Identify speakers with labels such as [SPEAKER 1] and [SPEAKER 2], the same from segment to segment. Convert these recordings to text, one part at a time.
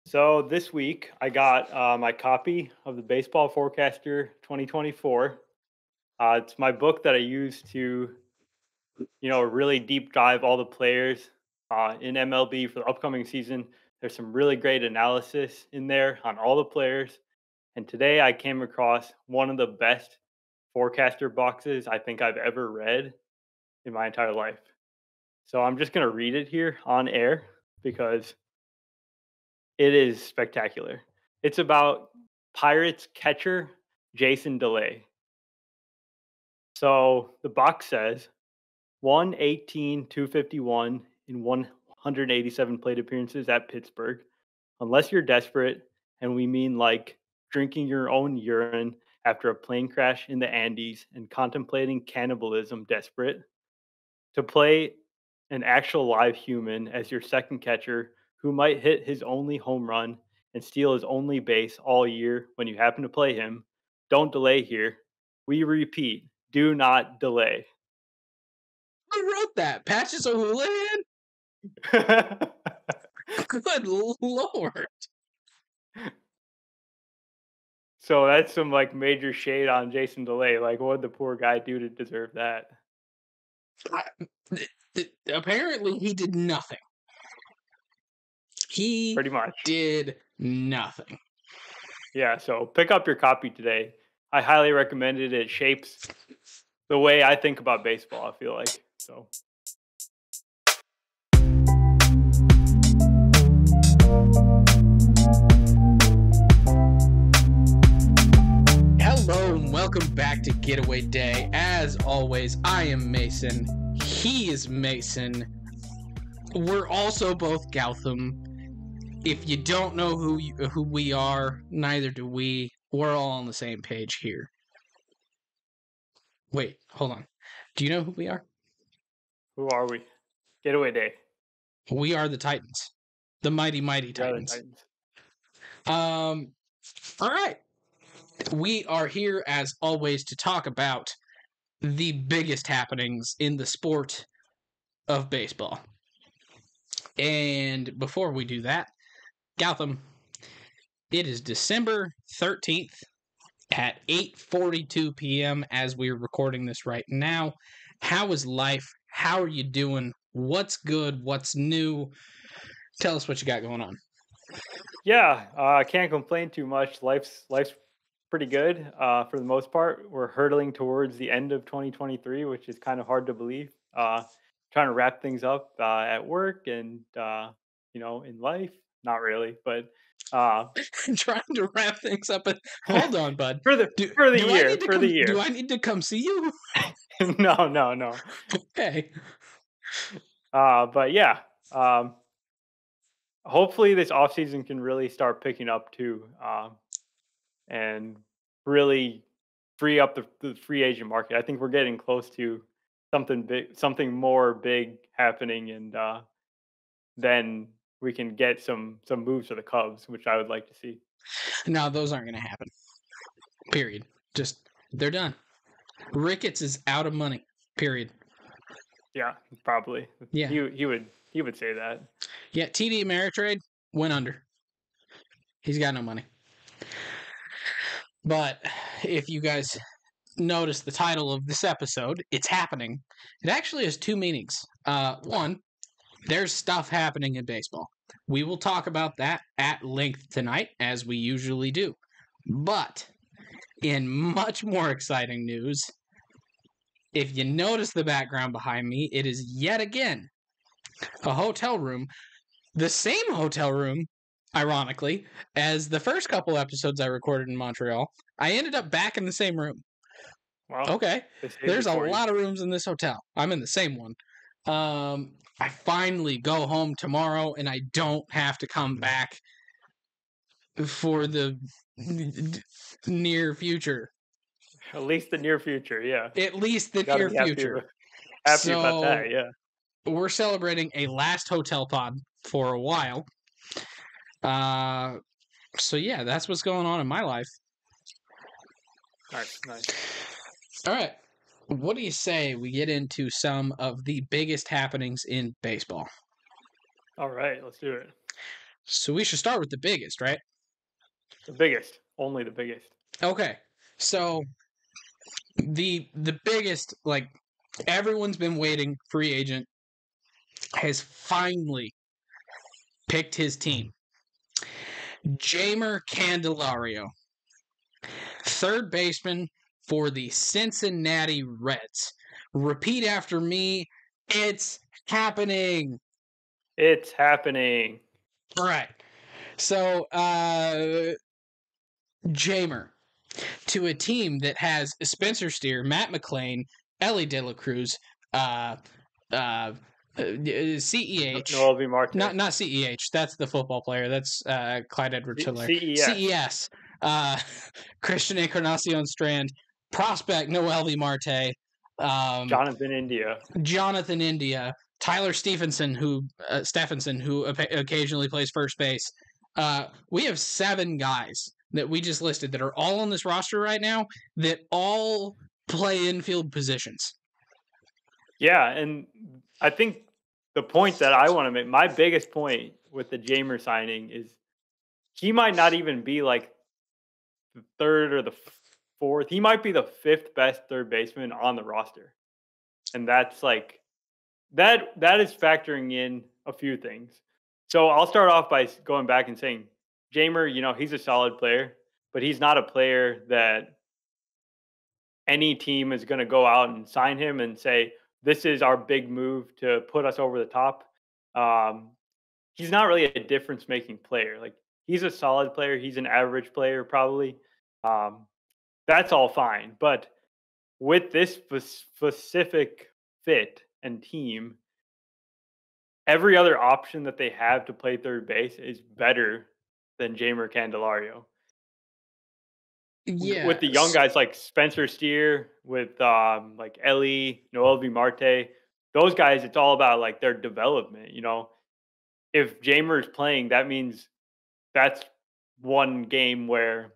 [SPEAKER 1] So this week I got my copy of the Baseball Forecaster 2024. It's my book that I use to, really deep dive all the players in MLB for the upcoming season. There's some really great analysis in there on all the players. And today I came across one of the best forecaster boxes I think I've ever read in my entire life. So I'm just going to read it here on air because it is spectacular. It's about Pirates catcher Jason Delay. So the box says 118, 251 in 187 plate appearances at Pittsburgh. Unless you're desperate, and we mean like drinking your own urine after a plane crash in the Andes and contemplating cannibalism desperate, to play an actual live human as your second catcher who might hit his only home run and steal his only base all year when you happen to play him, don't delay here. We repeat, do not delay.
[SPEAKER 2] Who wrote that? Patches O'Houlihan? Good Lord.
[SPEAKER 1] So that's some like major shade on Jason Delay. Like, what did the poor guy do to deserve that?
[SPEAKER 2] Apparently, he did nothing. He
[SPEAKER 1] Pretty much.
[SPEAKER 2] did nothing.
[SPEAKER 1] Yeah, so pick up your copy today. I highly recommend it. It shapes the way I think about baseball, I feel like. So
[SPEAKER 2] Hello and welcome back to Getaway Day. As always, I am Mason. He is Mason. We're also both Gautham. If you don't know who we are, neither do we. We're all on the same page here. Wait, hold on. Do you know who we are?
[SPEAKER 1] who are we? Getaway Day.
[SPEAKER 2] We are the Titans. The mighty Titans. All right. We are here as always to talk about the biggest happenings in the sport of baseball. And before we do that, Gautham, it is December 13th at 8:42 p.m. as we're recording this right now. How is life? How are you doing? What's good? What's new? Tell us what you got going on.
[SPEAKER 1] Yeah, I can't complain too much. Life's pretty good for the most part. We're hurtling towards the end of 2023, which is kind of hard to believe. Trying to wrap things up at work and in life. Not really, but
[SPEAKER 2] Trying to wrap things up. Hold on, bud.
[SPEAKER 1] for the year.
[SPEAKER 2] Do I need to come see you?
[SPEAKER 1] No.
[SPEAKER 2] Okay.
[SPEAKER 1] But yeah, hopefully this offseason can really start picking up too, and really free up the free agent market. I think we're getting close to something big, something more big happening, and then we can get some moves for the Cubs, which I would like to see.
[SPEAKER 2] No, those aren't going to happen. Period. Just they're done. Ricketts is out of money. Period.
[SPEAKER 1] Yeah, probably.
[SPEAKER 2] Yeah.
[SPEAKER 1] He would say that.
[SPEAKER 2] Yeah, TD Ameritrade went under. He's got no money. But if you guys notice the title of this episode, It's Happening. It actually has two meanings. One, there's stuff happening in baseball. We will talk about that at length tonight, as we usually do. But in much more exciting news, if you notice the background behind me, it is yet again a hotel room. The same hotel room, ironically, as the first couple episodes I recorded in Montreal. I ended up back in the same room.
[SPEAKER 1] Wow.
[SPEAKER 2] Okay. There's a lot of rooms in this hotel. I'm in the same one. I finally go home tomorrow, and I don't have to come back for the near future.
[SPEAKER 1] At least the near future, yeah.
[SPEAKER 2] At least the near future.
[SPEAKER 1] Happy about that, yeah.
[SPEAKER 2] We're celebrating a last hotel pod for a while. So yeah, that's what's going on in my life.
[SPEAKER 1] Nice.
[SPEAKER 2] All right. What do you say we get into some of the biggest happenings in baseball?
[SPEAKER 1] All right, let's do it.
[SPEAKER 2] So we should start with the biggest, right?
[SPEAKER 1] The biggest, only the biggest.
[SPEAKER 2] Okay. So the biggest, like, everyone's been waiting, free agent has finally picked his team. Jeimer Candelario, third baseman for the Cincinnati Reds. Repeat after me. It's happening.
[SPEAKER 1] It's happening.
[SPEAKER 2] All right. So, Jeimer, to a team that has Spencer Steer, Matt McLean, Ellie De La Cruz, CEH.
[SPEAKER 1] Noel V. Marte.
[SPEAKER 2] Not CEH. That's the football player. That's Clyde Edwards-Helaire. CES. Christian Encarnacion Strand. Prospect Noel V. Marte.
[SPEAKER 1] Jonathan India.
[SPEAKER 2] Tyler Stephenson, who occasionally plays first base. We have 7 guys that we just listed that are all on this roster right now that all play infield positions.
[SPEAKER 1] Yeah, and I think the point that I want to make, my biggest point with the Jeimer signing is he might not even be like the third or the fourth. He might be the 5th best third baseman on the roster. And that's like that is factoring in a few things. So I'll start off by going back and saying Jeimer, he's a solid player, but he's not a player that any team is going to go out and sign him and say, this is our big move to put us over the top. He's not really a difference-making player. Like, he's a solid player. He's an average player, probably. That's all fine. But with this specific fit and team, every other option that they have to play third base is better than Jeimer Candelario.
[SPEAKER 2] Yeah,
[SPEAKER 1] with the young guys like Spencer Steer, with like Ellie, Noel V. Marte, those guys, it's all about like their development. If Jeimer's playing, that means that's one game where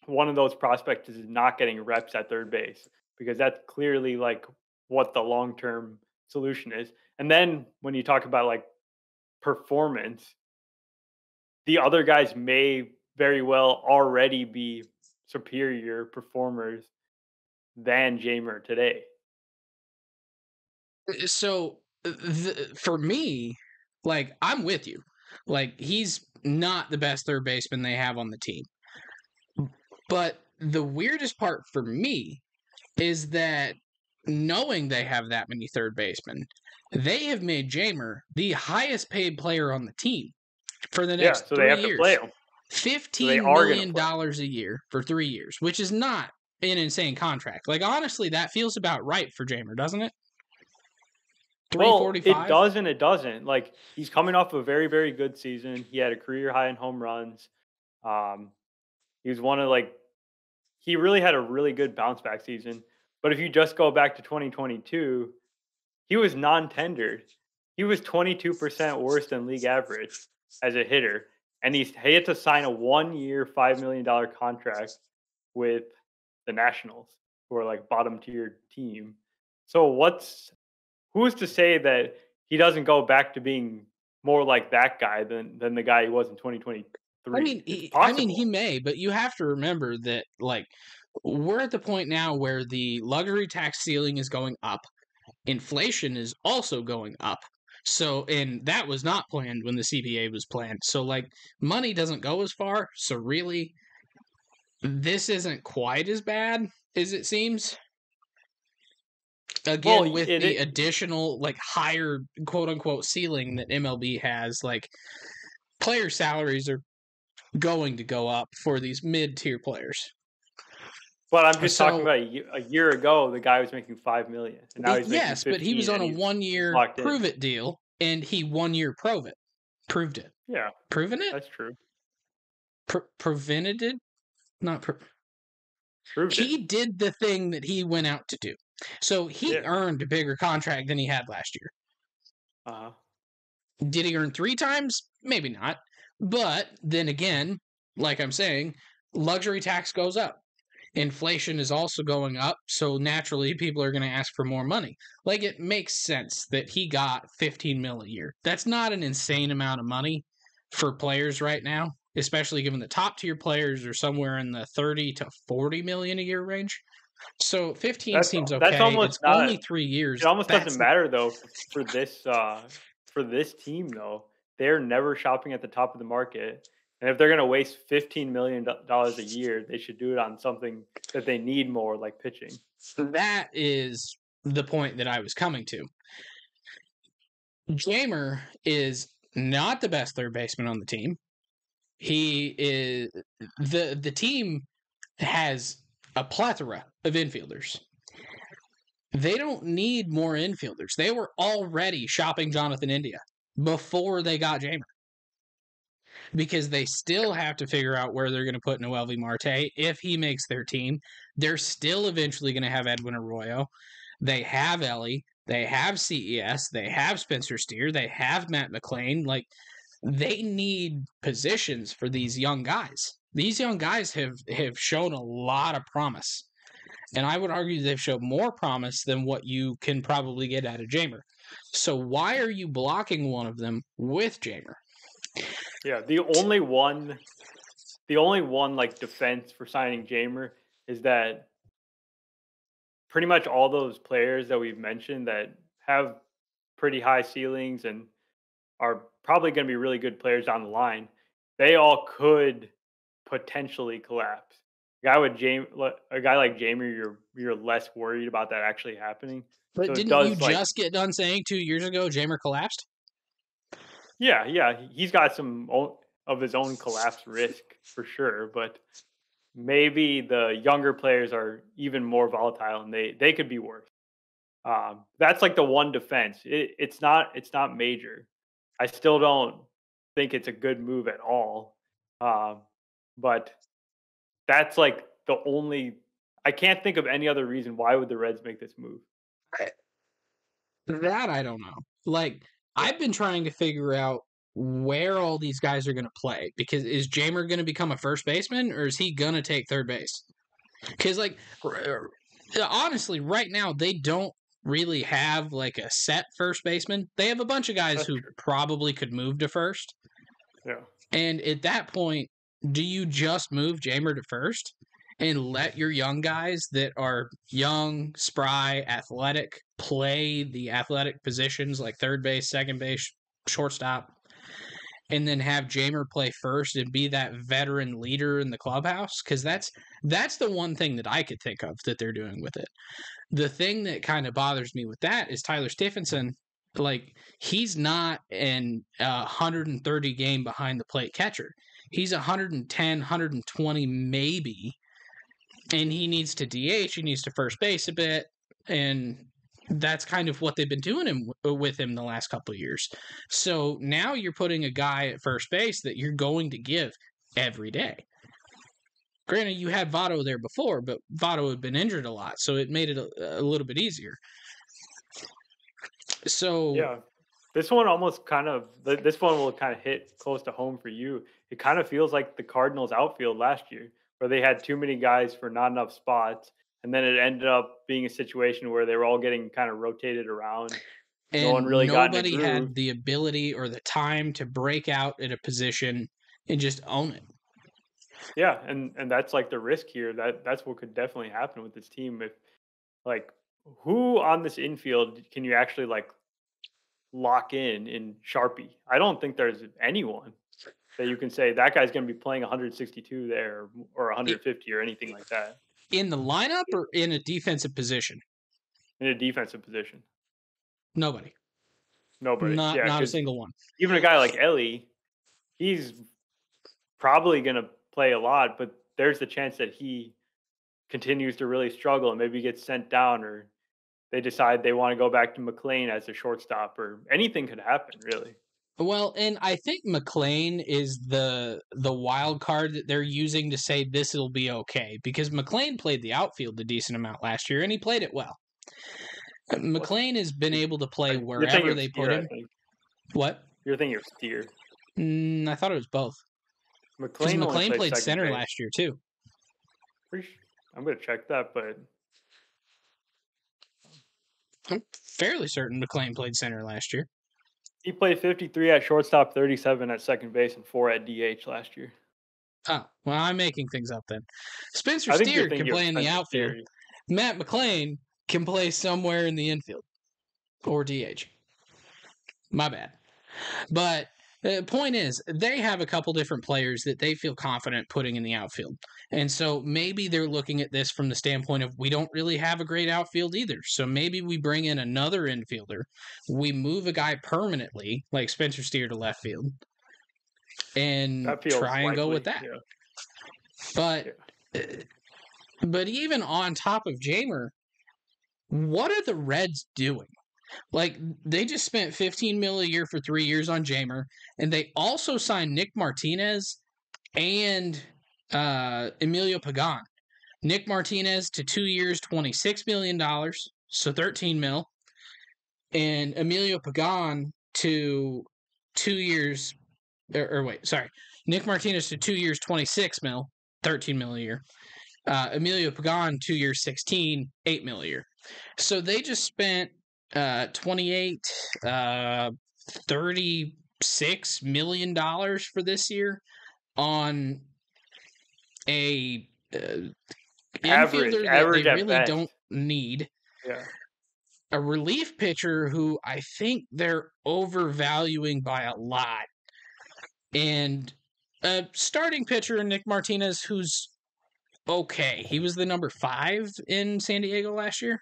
[SPEAKER 1] one of those prospects is not getting reps at third base, because that's clearly like what the long-term solution is. And then when you talk about like performance, the other guys may very well already be superior performers than Jeimer today.
[SPEAKER 2] So for me, like, I'm with you. Like, he's not the best third baseman they have on the team. But the weirdest part for me is that knowing they have that many third basemen, they have made Jeimer the highest paid player on the team for the next 3 years.
[SPEAKER 1] To play him.
[SPEAKER 2] $15 million a year for 3 years, which is not an insane contract. Like, honestly, that feels about right for Jeimer, doesn't it?
[SPEAKER 1] Well, it does and it doesn't. Like, he's coming off a very, very good season. He had a career high in home runs. He was he really had a really good bounce back season. But if you just go back to 2022, he was non-tendered. He was 22% worse than league average as a hitter. And he had to sign a 1-year, $5 million contract with the Nationals, who are like bottom tier team. So who's to say that he doesn't go back to being more like that guy than the guy he was in 2023?
[SPEAKER 2] I mean, he may, but you have to remember that, like, we're at the point now where the luxury tax ceiling is going up. Inflation is also going up. So, and that was not planned when the CBA was planned. So, like, money doesn't go as far. So, really, this isn't quite as bad as it seems. Again, with the additional, like, higher quote-unquote ceiling that MLB has, like, player salaries are going to go up for these mid-tier players.
[SPEAKER 1] But I'm just talking about a year ago, the guy was making $5 million, and now he's making 15,
[SPEAKER 2] but he was on a 1-year prove-it deal, and he 1-year proved it.
[SPEAKER 1] Yeah,
[SPEAKER 2] proven it.
[SPEAKER 1] That's true.
[SPEAKER 2] Prevented it, not
[SPEAKER 1] proved
[SPEAKER 2] he
[SPEAKER 1] it.
[SPEAKER 2] did the thing that he went out to do. So he earned a bigger contract than he had last year.
[SPEAKER 1] Uh-huh.
[SPEAKER 2] Did he earn 3 times? Maybe not. But then again, like I'm saying, luxury tax goes up. Inflation is also going up, so naturally people are going to ask for more money. Like, it makes sense that he got $15 million a year. That's not an insane amount of money, for players right now, especially given the top tier players are somewhere in the 30 to 40 million a year range. So 15 seems
[SPEAKER 1] That's
[SPEAKER 2] okay.
[SPEAKER 1] almost
[SPEAKER 2] It's only
[SPEAKER 1] not.
[SPEAKER 2] 3 years.
[SPEAKER 1] It almost
[SPEAKER 2] That's
[SPEAKER 1] doesn't matter though for this team though. They're never shopping at the top of the market, and if they're going to waste $15 million a year, they should do it on something that they need more, like pitching.
[SPEAKER 2] that is the point that I was coming to. Jeimer is not the best third baseman on the team. He is the team has a plethora of infielders. They don't need more infielders. They were already shopping Jonathan India before they got Jeimer, because they still have to figure out where they're going to put Noelvi Marte if he makes their team. They're still eventually going to have Edwin Arroyo. They have Ellie. They have CES. They have Spencer Steer. They have Matt McLean. Like, they need positions for these young guys. These young guys have shown a lot of promise. And I would argue they've shown more promise than what you can probably get out of Jeimer. So why are you blocking one of them with Jeimer?
[SPEAKER 1] Yeah, the only one like defense for signing Jeimer is that pretty much all those players that we've mentioned that have pretty high ceilings and are probably going to be really good players down the line, they all could potentially collapse. A guy like Jeimer, you're less worried about that actually happening.
[SPEAKER 2] But
[SPEAKER 1] So it
[SPEAKER 2] didn't you
[SPEAKER 1] does like,
[SPEAKER 2] just get done saying 2 years ago Jeimer collapsed?
[SPEAKER 1] yeah, he's got of his own collapse risk for sure, but maybe the younger players are even more volatile and they could be worse. That's like the one defense. It's not major. I still don't think it's a good move at all. Um, but that's like the only. I can't think of any other reason why would the Reds make this move.
[SPEAKER 2] That I don't know. Like,
[SPEAKER 1] Yeah,
[SPEAKER 2] I've been trying to figure out where all these guys are going to play, because is Jeimer going to become a first baseman, or is he going to take third base? Because, like, honestly, right now they don't really have like a set first baseman. They have a bunch of guys
[SPEAKER 1] that's
[SPEAKER 2] who
[SPEAKER 1] true.
[SPEAKER 2] probably could move to first.
[SPEAKER 1] Yeah,
[SPEAKER 2] And at that point, do you just move Jeimer to first and let your young guys that are young, spry, athletic play the athletic positions like third base, second base, shortstop, and then have Jeimer play first and be that veteran leader in the clubhouse? Because that's the one thing that I could think of that they're doing with it. The thing that kind of bothers me with that is Tyler Stephenson. Like, he's not an 130 game behind the plate catcher. He's 110, 120 maybe, and he needs to DH. He needs to first base a bit, and that's kind of what they've been doing with him the last couple of years. So now you're putting a guy at first base that you're going to give every day. Granted, you had Votto there before, but Votto had been injured a lot, so it made it a little bit easier. So
[SPEAKER 1] yeah. This one will kind of hit close to home for you. It kind of feels like the Cardinals outfield last year, where they had too many guys for not enough spots, and then it ended up being a situation where they were all getting kind of rotated around. No one
[SPEAKER 2] and
[SPEAKER 1] really got in a
[SPEAKER 2] nobody
[SPEAKER 1] groove.
[SPEAKER 2] had the ability or the time to break out at a position and just own it.
[SPEAKER 1] Yeah, and that's like the risk here. That's what could definitely happen with this team. If like who on this infield can you actually like lock in Sharpie? I don't think there's anyone that you can say that guy's going to be playing 162 there or 150 or anything like that
[SPEAKER 2] In the lineup or in a defensive position?
[SPEAKER 1] in a defensive position.
[SPEAKER 2] Nobody.
[SPEAKER 1] Nobody. Yeah,
[SPEAKER 2] Not a
[SPEAKER 1] because
[SPEAKER 2] single one.
[SPEAKER 1] even a guy like Ellie, he's probably going to play a lot, but there's the chance that he continues to really struggle and maybe gets sent down, or they decide they want to go back to McLean as a shortstop, or anything could happen, really.
[SPEAKER 2] Well, and I think McLean is the wild card that they're using to say this will be okay, because McLean played the outfield a decent amount last year and he played it well. McLean has been able to play
[SPEAKER 1] You're thinking
[SPEAKER 2] wherever
[SPEAKER 1] of
[SPEAKER 2] they
[SPEAKER 1] Steer,
[SPEAKER 2] put
[SPEAKER 1] I
[SPEAKER 2] him.
[SPEAKER 1] think.
[SPEAKER 2] What?
[SPEAKER 1] You're thinking of Steer.
[SPEAKER 2] I thought it was both. Because
[SPEAKER 1] McLean only
[SPEAKER 2] McLean
[SPEAKER 1] played
[SPEAKER 2] played
[SPEAKER 1] second
[SPEAKER 2] center
[SPEAKER 1] base.
[SPEAKER 2] last year too.
[SPEAKER 1] I'm going to check that, but
[SPEAKER 2] I'm fairly certain McLean played center last year.
[SPEAKER 1] He played 53 at shortstop, 37 at second base, and 4 at DH last year.
[SPEAKER 2] Oh, well, I'm making things up then. Spencer
[SPEAKER 1] I think you're
[SPEAKER 2] Steer can
[SPEAKER 1] thinking of
[SPEAKER 2] play in the
[SPEAKER 1] Spencer
[SPEAKER 2] outfield.
[SPEAKER 1] Steer.
[SPEAKER 2] Matt McClain can play somewhere in the infield or DH. My bad. But the point is, they have a couple different players that they feel confident putting in the outfield. And so maybe they're looking at this from the standpoint of we don't really have a great outfield either. So maybe we bring in another infielder. We move a guy permanently, like Spencer Steer, to left field and
[SPEAKER 1] That feels
[SPEAKER 2] try and go with
[SPEAKER 1] likely.
[SPEAKER 2] that.
[SPEAKER 1] Yeah.
[SPEAKER 2] But but even on top of Jeimer, what are the Reds doing? Like, they just spent $15 million a year for 3 years on Jeimer, and they also signed Nick Martinez and Emilio Pagan. Nick Martinez to 2 years, $26 million, so $13 million, and Emilio Pagan to 2 years, Nick Martinez to 2 years, $26 million, $13 million a year. Emilio Pagan, 2 years, $8 million a year. So they just spent 28, $36 million for this year on a infielder that they really don't need.
[SPEAKER 1] Yeah.
[SPEAKER 2] A relief pitcher who I think they're overvaluing by a lot. And a starting pitcher, Nick Martinez, who's okay. He was the number 5 in San Diego last year.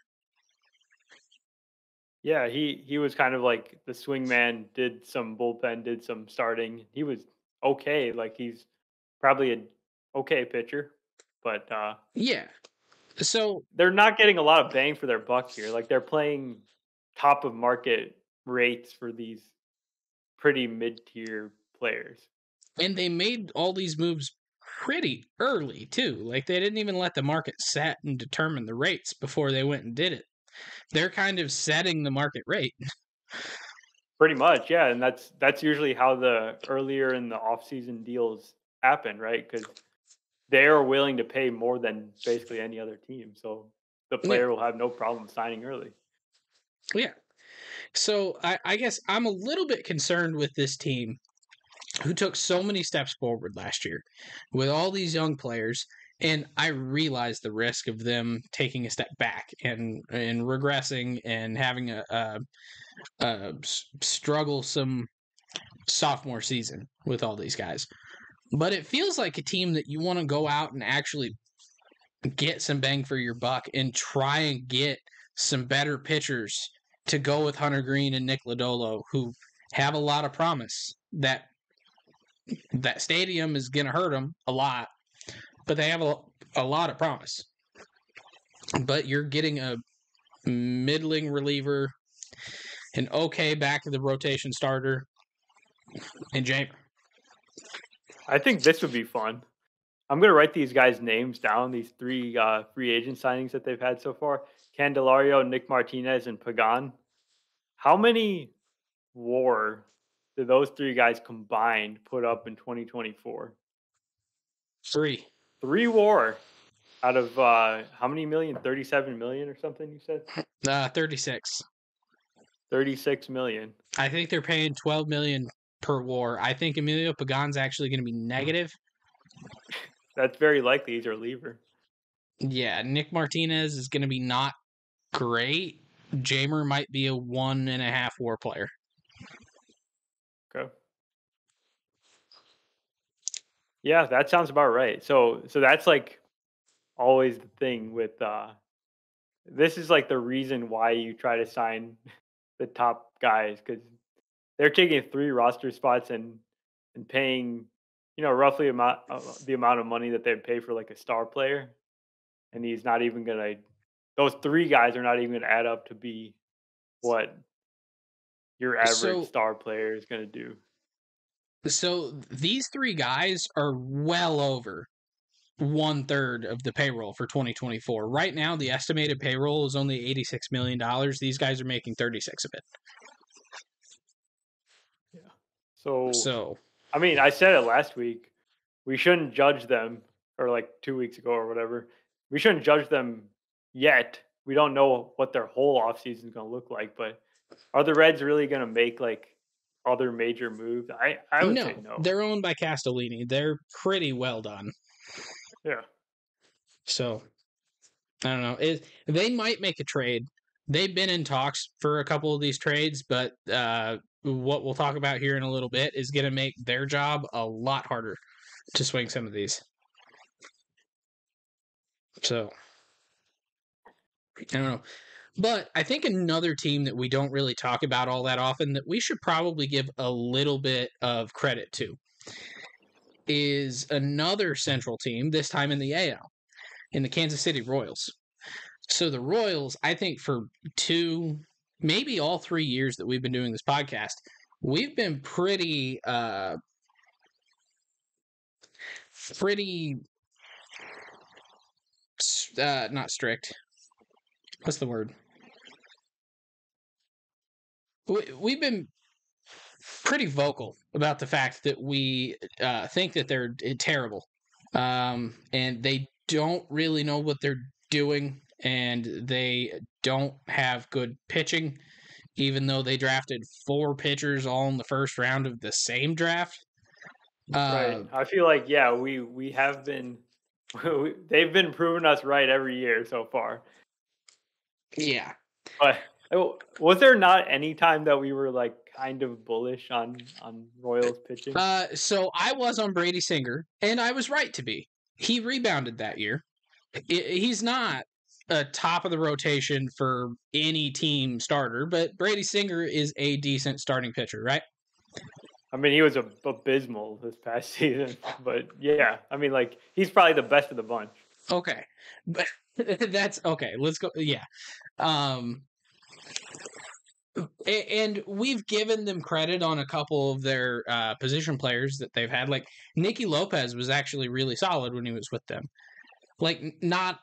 [SPEAKER 1] Yeah, he was kind of like the swingman, did some bullpen, did some starting. He was okay. Like he's probably an okay pitcher, but
[SPEAKER 2] Yeah. So
[SPEAKER 1] they're not getting a lot of bang for their buck here. Like they're playing top of market rates for these pretty mid-tier players.
[SPEAKER 2] and they made all these moves pretty early too. Like they didn't even let the market set and determine the rates before they went and did it. They're kind of setting the market rate.
[SPEAKER 1] Pretty much, yeah, and that's usually how the earlier in the off-season deals happen, right? Because they're willing to pay more than basically any other team, so the player will have no problem signing early.
[SPEAKER 2] Yeah. So I guess I'm a little bit concerned with this team who took so many steps forward last year with all these young players. And I realize the risk of them taking a step back and regressing and having a strugglesome sophomore season with all these guys. But it feels like a team that you want to go out and actually get some bang for your buck and try and get some better pitchers to go with Hunter Green and Nick Lodolo, who have a lot of promise. That stadium is going to hurt them a lot, but they have a lot of promise. But you're getting a middling reliever, an okay back of the rotation starter, and Jeimer.
[SPEAKER 1] I think this would be fun. I'm gonna write these guys' names down. These 3 free agent signings that they've had so far: Candelario, Nick Martinez, and Pagan. How many WAR did those 3 guys combined put up in 2024?
[SPEAKER 2] 3.
[SPEAKER 1] 3 WAR out of how many million? 37 million or something? You said
[SPEAKER 2] 36.
[SPEAKER 1] 36 million.
[SPEAKER 2] I think they're paying $12 million per WAR. I think Emilio Pagan's actually going to be negative.
[SPEAKER 1] That's very likely. He's a reliever.
[SPEAKER 2] Yeah, Nick Martinez is going to be not great. Jeimer might be a 1.5 WAR player.
[SPEAKER 1] Okay. Yeah, that sounds about right. So that's like always the thing with this is like the reason why you try to sign the top guys, because they're taking 3 roster spots and paying, roughly the amount of money that they pay for like a star player, and he's not even gonna. Those 3 guys are not even gonna add up to be what your average star player is gonna do.
[SPEAKER 2] So these 3 guys are well over 1/3 of the payroll for 2024. Right now, the estimated payroll is only $86 million. These guys are making 36 of it.
[SPEAKER 1] Yeah. So I mean, I said it last week. We shouldn't judge them, or like 2 weeks ago or whatever. We shouldn't judge them yet. We don't know what their whole offseason is going to look like, but are the Reds really going to make like other major moves? I would say
[SPEAKER 2] No,
[SPEAKER 1] no.
[SPEAKER 2] they're owned by Castellini. They're pretty well done.
[SPEAKER 1] Yeah.
[SPEAKER 2] So I don't know. They might make a trade. They've been in talks for a couple of these trades, but what we'll talk about here in a little bit is going to make their job a lot harder to swing some of these. So I don't know. But I think another team that we don't really talk about all that often that we should probably give a little bit of credit to is another Central team, this time in the AL, in the Kansas City Royals. So the Royals, I think for 2, maybe all 3 years that we've been doing this podcast, we've been pretty not strict. What's the word? We've been pretty vocal about the fact that we think that they're terrible, and they don't really know what they're doing, and they don't have good pitching, even though they drafted 4 pitchers all in the first round of the same draft.
[SPEAKER 1] Right. I feel like we have been they've been proving us right every year so far.
[SPEAKER 2] Yeah.
[SPEAKER 1] But was there not any time that we were like kind of bullish on Royals pitching?
[SPEAKER 2] So I was on Brady Singer, and I was right to be. He rebounded that year. He's not a top of the rotation for any team starter, but Brady Singer is a decent starting pitcher, right?
[SPEAKER 1] I mean, he was abysmal this past season, but yeah, I mean, like he's probably the best of the bunch.
[SPEAKER 2] Okay, but that's okay. Let's go. Yeah, um, and we've given them credit on a couple of their position players that they've had. Like Nicky Lopez was actually really solid when he was with them. Like not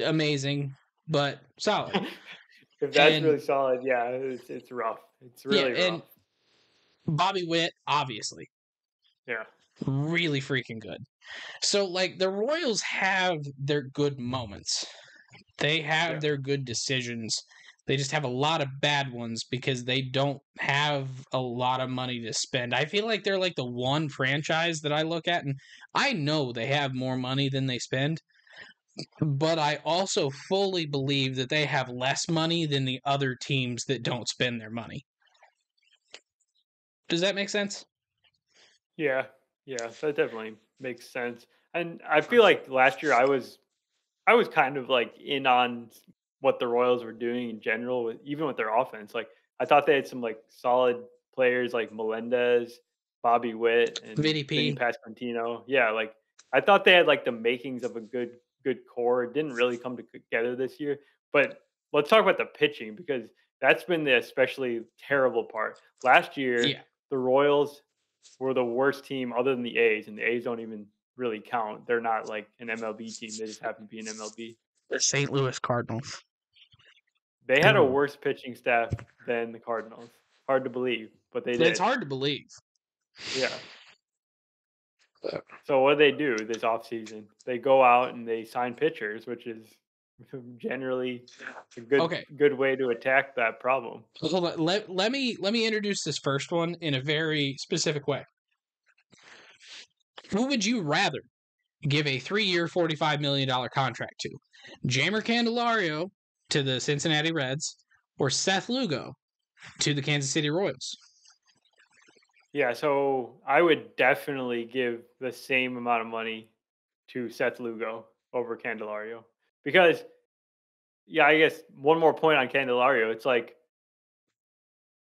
[SPEAKER 2] amazing, but solid.
[SPEAKER 1] If that's
[SPEAKER 2] And
[SPEAKER 1] really solid, yeah, it's rough. It's
[SPEAKER 2] yeah,
[SPEAKER 1] really
[SPEAKER 2] and
[SPEAKER 1] rough.
[SPEAKER 2] Bobby Witt, obviously,
[SPEAKER 1] Yeah,
[SPEAKER 2] really freaking good. So like the Royals have their good moments. They have
[SPEAKER 1] yeah.
[SPEAKER 2] their good decisions. They just have a lot of bad ones because they don't have a lot of money to spend. I feel like they're like the one franchise that I look at, and I know they have more money than they spend, but I also fully believe that they have less money than the other teams that don't spend their money. Does that make sense?
[SPEAKER 1] Yeah, yeah, that definitely makes sense. And I feel like last year I was kind of like in on what the Royals were doing in general, even with their offense. Like I thought they had some like solid players like Melendez, Bobby Witt, and Vinny
[SPEAKER 2] VDP.
[SPEAKER 1] Pasquantino. Yeah, like I thought they had like the makings of a good core. It didn't really come together this year. But let's talk about the pitching because that's been the especially terrible part. Last year,
[SPEAKER 2] Yeah.
[SPEAKER 1] the Royals were the worst team other than the A's, and the A's don't even really count. They're not like an MLB team. They just happen to be an MLB.
[SPEAKER 2] The St. Louis Cardinals.
[SPEAKER 1] They
[SPEAKER 2] They
[SPEAKER 1] had a
[SPEAKER 2] were.
[SPEAKER 1] worse pitching staff than the Cardinals. Hard to believe, but they
[SPEAKER 2] It's
[SPEAKER 1] did.
[SPEAKER 2] hard to believe.
[SPEAKER 1] Yeah. So what do they do this offseason? They go out and they sign pitchers, which is generally a
[SPEAKER 2] Okay,
[SPEAKER 1] good way to attack that problem.
[SPEAKER 2] hold on. Let me introduce this first one in a very specific way. Who would you rather give a 3-year, $45 million contract to? Jeimer Candelario to the Cincinnati Reds or Seth Lugo to the Kansas City Royals?
[SPEAKER 1] Yeah, so I would definitely give the same amount of money to Seth Lugo over Candelario because yeah, I guess one more point on Candelario. It's like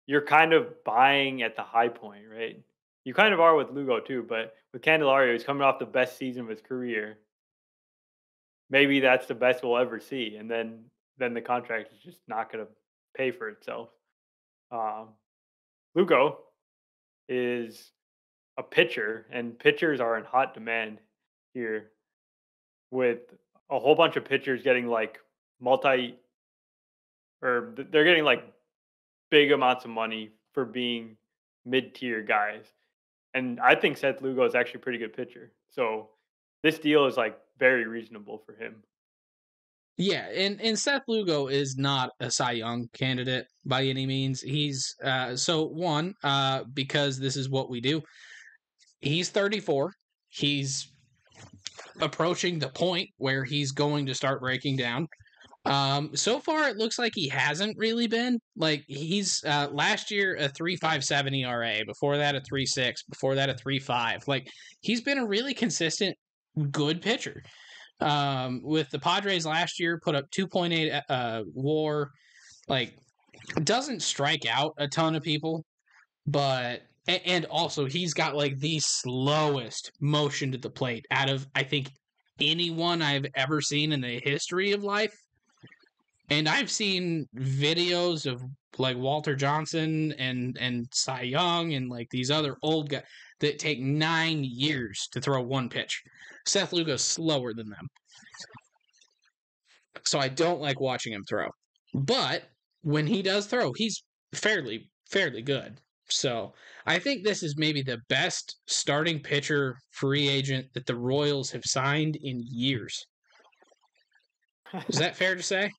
[SPEAKER 1] you're kind of buying at the high point, right? You kind of are with Lugo too, but with Candelario, he's coming off the best season of his career. Maybe that's the best we'll ever see, and then the contract is just not going to pay for itself. Um, Lugo is a pitcher, and pitchers are in hot demand here with a whole bunch of pitchers getting like multi they're getting like big amounts of money for being mid-tier guys. And I think Seth Lugo is actually a pretty good pitcher. So this deal is like very reasonable for him.
[SPEAKER 2] Yeah, and Seth Lugo is not a Cy Young candidate by any means. He's because this is what we do. He's 34. He's approaching the point where he's going to start breaking down. So far it looks like he hasn't really been. Like he's last year a 3.57 ERA, before that a 3.6, before that a 3.5. Like he's been a really consistent good pitcher. With the Padres last year, put up 2.8 WAR. Like doesn't strike out a ton of people, but and also he's got like the slowest motion to the plate out of I think anyone I've ever seen in the history of life. And I've seen videos of like Walter Johnson and Cy Young and like these other old guys that take 9 years to throw one pitch. Seth Lugo's slower than them. So I don't like watching him throw. But when he does throw, he's fairly good. So I think this is maybe the best starting pitcher free agent that the Royals have signed in years. Is that fair to say?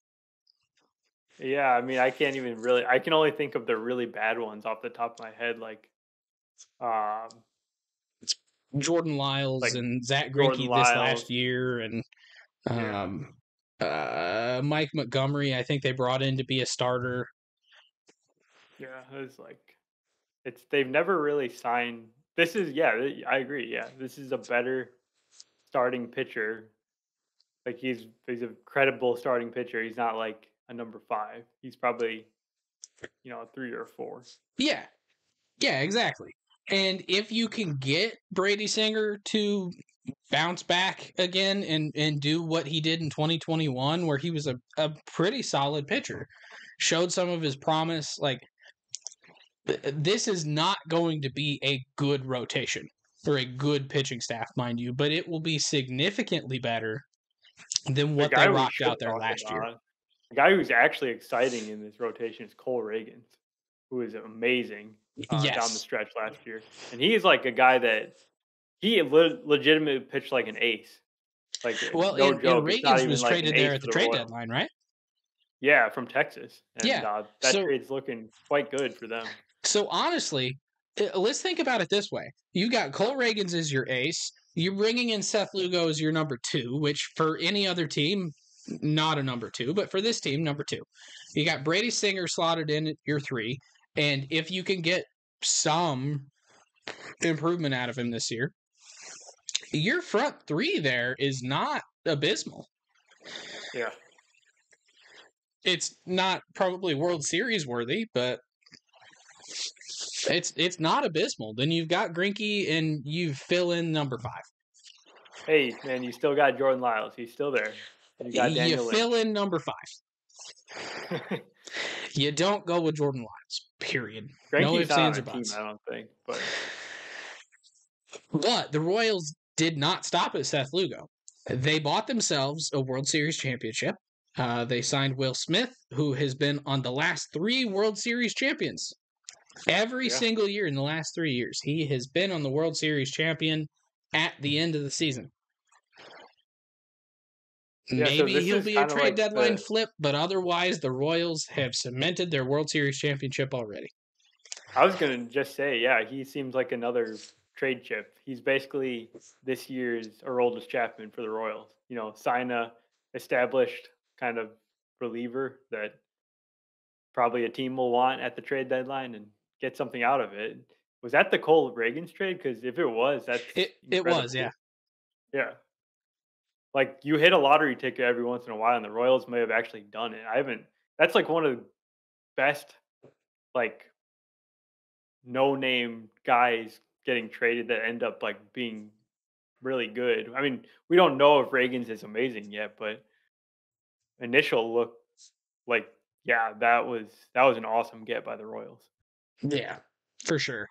[SPEAKER 1] Yeah, I mean, I can only think of the really bad ones off the top of my head,
[SPEAKER 2] Jordan Lyles
[SPEAKER 1] like
[SPEAKER 2] and Zach
[SPEAKER 1] Jordan
[SPEAKER 2] Greinke this
[SPEAKER 1] Lyles.
[SPEAKER 2] last year, and Mike Montgomery, I think they brought in to be a starter.
[SPEAKER 1] Yeah, they've never really signed. I agree. Yeah, this is a better starting pitcher. Like he's a credible starting pitcher. He's not like a number 5. He's probably, a 3 or 4.
[SPEAKER 2] Yeah, exactly. And if you can get Brady Singer to bounce back again and do what he did in 2021, where he was a pretty solid pitcher, showed some of his promise, like this is not going to be a good rotation or a good pitching staff, mind you, but it will be significantly better than what they rocked out there last year.
[SPEAKER 1] The guy who's actually exciting in this rotation is Cole Reagans, who is amazing down the stretch last year. And he is like a guy that he legitimately pitched like an ace. Like,
[SPEAKER 2] well,
[SPEAKER 1] no
[SPEAKER 2] and
[SPEAKER 1] joke.
[SPEAKER 2] Reagans was traded there at the trade deadline, right?
[SPEAKER 1] Yeah, from Texas. And
[SPEAKER 2] yeah.
[SPEAKER 1] That trade's looking quite good for them.
[SPEAKER 2] So honestly, let's think about it this way. You got Cole Reagans as your ace. You're bringing in Seth Lugo as your number 2, which for any other team, not a number 2, but for this team, number 2. You got Brady Singer slotted in at your 3. And if you can get some improvement out of him this year, your front 3 there is not abysmal.
[SPEAKER 1] Yeah.
[SPEAKER 2] It's not probably World Series worthy, but it's not abysmal. Then you've got Greinke and you fill in number 5.
[SPEAKER 1] Hey, man, you still got Jordan Lyles. He's still there.
[SPEAKER 2] You fill in number 5. You don't go with Jordan Lyles, period.
[SPEAKER 1] No ifs, ands, or buts. I don't think.
[SPEAKER 2] But the Royals did not stop at Seth Lugo. They bought themselves a World Series championship. They signed Will Smith, who has been on the last 3 World Series champions. Every single year in the last 3 years, he has been on the World Series champion at the end of the season. Maybe he'll be a trade deadline flip, but otherwise the Royals have cemented their World Series championship already.
[SPEAKER 1] I was going to just say, he seems like another trade chip. He's basically this year's Aroldis Chapman for the Royals. Sign a established kind of reliever that probably a team will want at the trade deadline and get something out of it. Was that the Cole Reagans trade? Because if it was, that's
[SPEAKER 2] it was, yeah.
[SPEAKER 1] Yeah. Like you hit a lottery ticket every once in a while, and the Royals may have actually done it. That's like one of the best, like, no-name guys getting traded that end up like being really good. I mean, we don't know if Reagans is amazing yet, but initial look, like, that was an awesome get by the Royals.
[SPEAKER 2] Yeah, for sure.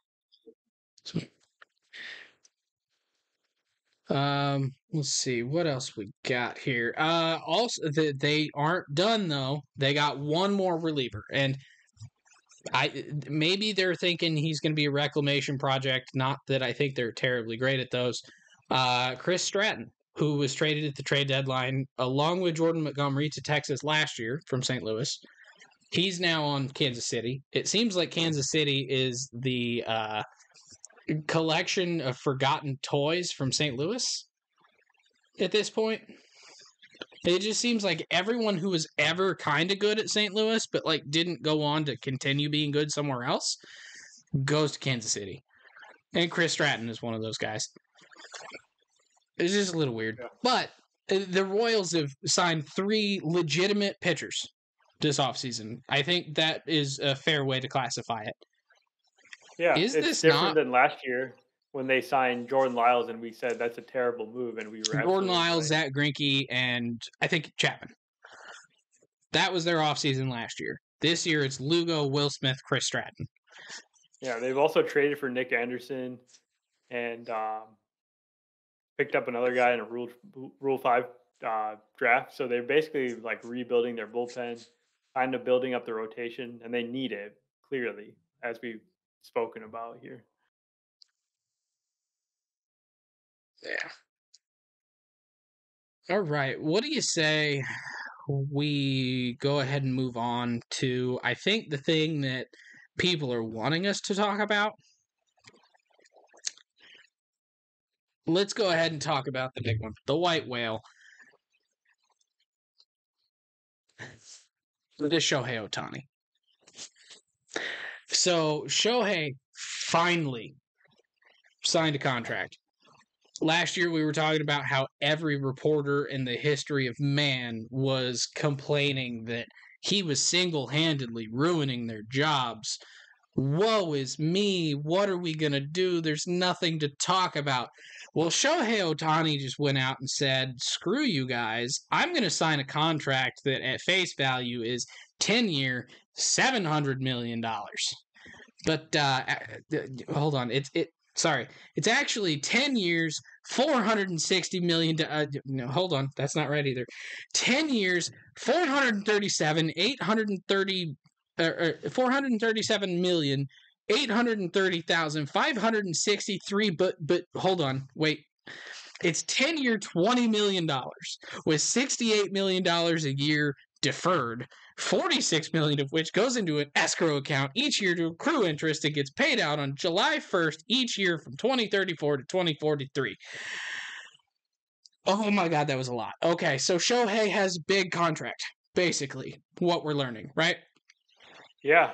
[SPEAKER 2] Let's see what else we got here. Also, they aren't done though. They got one more reliever, and maybe they're thinking he's going to be a reclamation project. Not that I think they're terribly great at those. Chris Stratton, who was traded at the trade deadline, along with Jordan Montgomery to Texas last year from St. Louis. He's now on Kansas City. It seems like Kansas City is the collection of forgotten toys from St. Louis at this point. It just seems like everyone who was ever kind of good at St. Louis, but like didn't go on to continue being good somewhere else, goes to Kansas City. And Chris Stratton is one of those guys. It's just a little weird.
[SPEAKER 1] Yeah.
[SPEAKER 2] But the Royals have signed 3 legitimate pitchers this offseason. I think that is a fair way to classify it.
[SPEAKER 1] Yeah,
[SPEAKER 2] Is
[SPEAKER 1] it's
[SPEAKER 2] this
[SPEAKER 1] different
[SPEAKER 2] not
[SPEAKER 1] than last year when they signed Jordan Lyles and we said that's a terrible move, and we were
[SPEAKER 2] Jordan
[SPEAKER 1] absolutely
[SPEAKER 2] Lyles,
[SPEAKER 1] right.
[SPEAKER 2] Zach Greinke, and I think Chapman? That was their offseason last year. This year it's Lugo, Will Smith, Chris Stratton.
[SPEAKER 1] Yeah, they've also traded for Nick Anderson and picked up another guy in a Rule 5 draft. So they're basically like rebuilding their bullpen, kind of building up the rotation, and they need it, clearly, as we've spoken about here.
[SPEAKER 2] Yeah. All right. What do you say we go ahead and move on to, I think, the thing that people are wanting us to talk about? Let's go ahead and talk about the big one, the white whale. This Shohei Ohtani. So Shohei finally signed a contract. Last year we were talking about how every reporter in the history of man was complaining that he was single-handedly ruining their jobs. Woe is me. What are we going to do? There's nothing to talk about. Well, Shohei Ohtani just went out and said, screw you guys. I'm going to sign a contract that at face value is 10-year, $700 million. But hold on. It's actually 10 years, $460 million. No, hold on. That's not right either. 10 years, 437,830,563. But hold on. Wait. It's 10-year, $20 million with $68 million a year deferred, $46 million of which goes into an escrow account each year to accrue interest and gets paid out on July 1st each year from 2034 to 2043. Oh my God, that was a lot. Okay, so Shohei has a big contract, basically, what we're learning, right?
[SPEAKER 1] Yeah.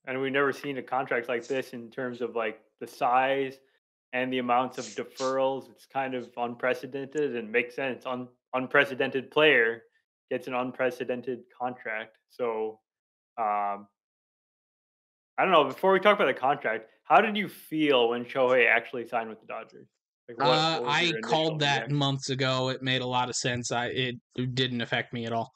[SPEAKER 1] And we've never seen a contract like this in terms of like the size and the amounts of deferrals. It's kind of unprecedented and makes sense. Unprecedented player gets an unprecedented contract. So I don't know. Before we talk about the contract, how did you feel when Shohei actually signed with the Dodgers? Like what was
[SPEAKER 2] I
[SPEAKER 1] your initial
[SPEAKER 2] called that
[SPEAKER 1] reaction?
[SPEAKER 2] months ago. It made a lot of sense. It didn't affect me at all.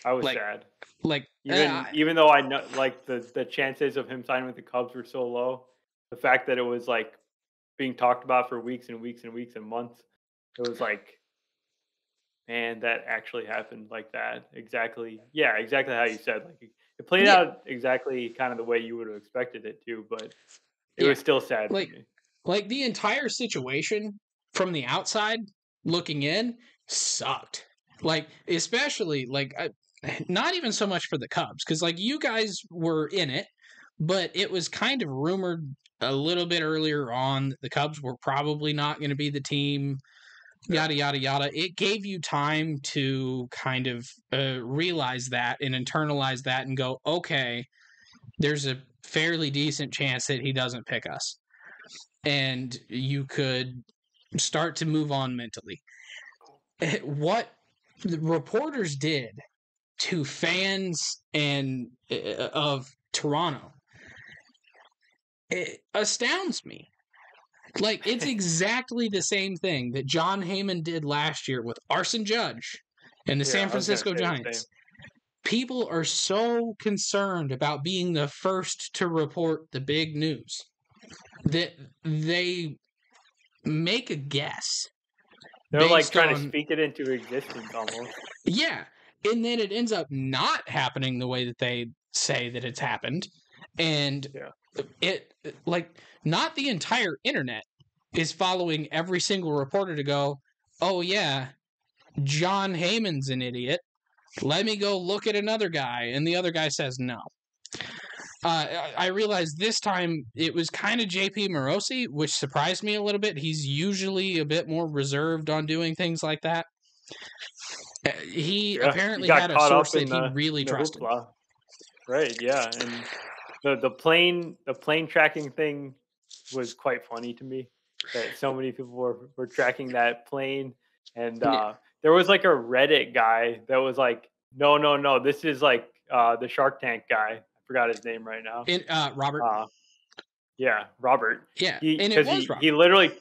[SPEAKER 1] I was
[SPEAKER 2] Like-
[SPEAKER 1] sad.
[SPEAKER 2] Like
[SPEAKER 1] Even though I know like the chances of him signing with the Cubs were so low, the fact that it was like being talked about for weeks and weeks and weeks and months, it was like, man, that actually happened like that. Exactly. Yeah, exactly how you said. Like it played
[SPEAKER 2] Yeah.
[SPEAKER 1] out exactly kind of the way you would have expected it to, but it
[SPEAKER 2] Yeah.
[SPEAKER 1] was still sad
[SPEAKER 2] Like-
[SPEAKER 1] for me.
[SPEAKER 2] Like the entire situation from the outside looking in sucked. Like especially like not even so much for the Cubs because like you guys were in it, but it was kind of rumored a little bit earlier on that the Cubs were probably not going to be the team. Yada yada yada. It gave you time to kind of realize that and internalize that and go, okay, there's a fairly decent chance that he doesn't pick us. And you could start to move on mentally. What the reporters did to fans and of Toronto, it astounds me. Like, it's exactly the same thing that John Heyman did last year with Arson Judge and the San
[SPEAKER 1] I was gonna
[SPEAKER 2] Francisco
[SPEAKER 1] say the
[SPEAKER 2] Giants.
[SPEAKER 1] same.
[SPEAKER 2] People are so concerned about being the first to report the big news that they make a guess.
[SPEAKER 1] They're like
[SPEAKER 2] based
[SPEAKER 1] trying to
[SPEAKER 2] on-
[SPEAKER 1] speak it into existence almost.
[SPEAKER 2] Yeah. And then it ends up not happening the way that they say that it's happened. And
[SPEAKER 1] Yeah.
[SPEAKER 2] it, like, not the entire internet, is following every single reporter to go, oh, yeah, John Heyman's an idiot. Let me go look at another guy. And the other guy says no. I realized this time it was kind of JP Morosi, which surprised me a little bit. He's usually a bit more reserved on doing things like that. He apparently
[SPEAKER 1] got
[SPEAKER 2] had a
[SPEAKER 1] caught
[SPEAKER 2] source
[SPEAKER 1] up in
[SPEAKER 2] that he
[SPEAKER 1] the
[SPEAKER 2] really trusted.
[SPEAKER 1] hoopla. Right, yeah, and the plane tracking thing was quite funny to me. That so many people were tracking that plane, and
[SPEAKER 2] Yeah.
[SPEAKER 1] there was like a Reddit guy that was like, no, no, no, this is like the Shark Tank guy. I forgot his name right now.
[SPEAKER 2] Robert.
[SPEAKER 1] Yeah, Robert.
[SPEAKER 2] Yeah,
[SPEAKER 1] He
[SPEAKER 2] and it
[SPEAKER 1] because
[SPEAKER 2] was
[SPEAKER 1] he
[SPEAKER 2] Robert.
[SPEAKER 1] literally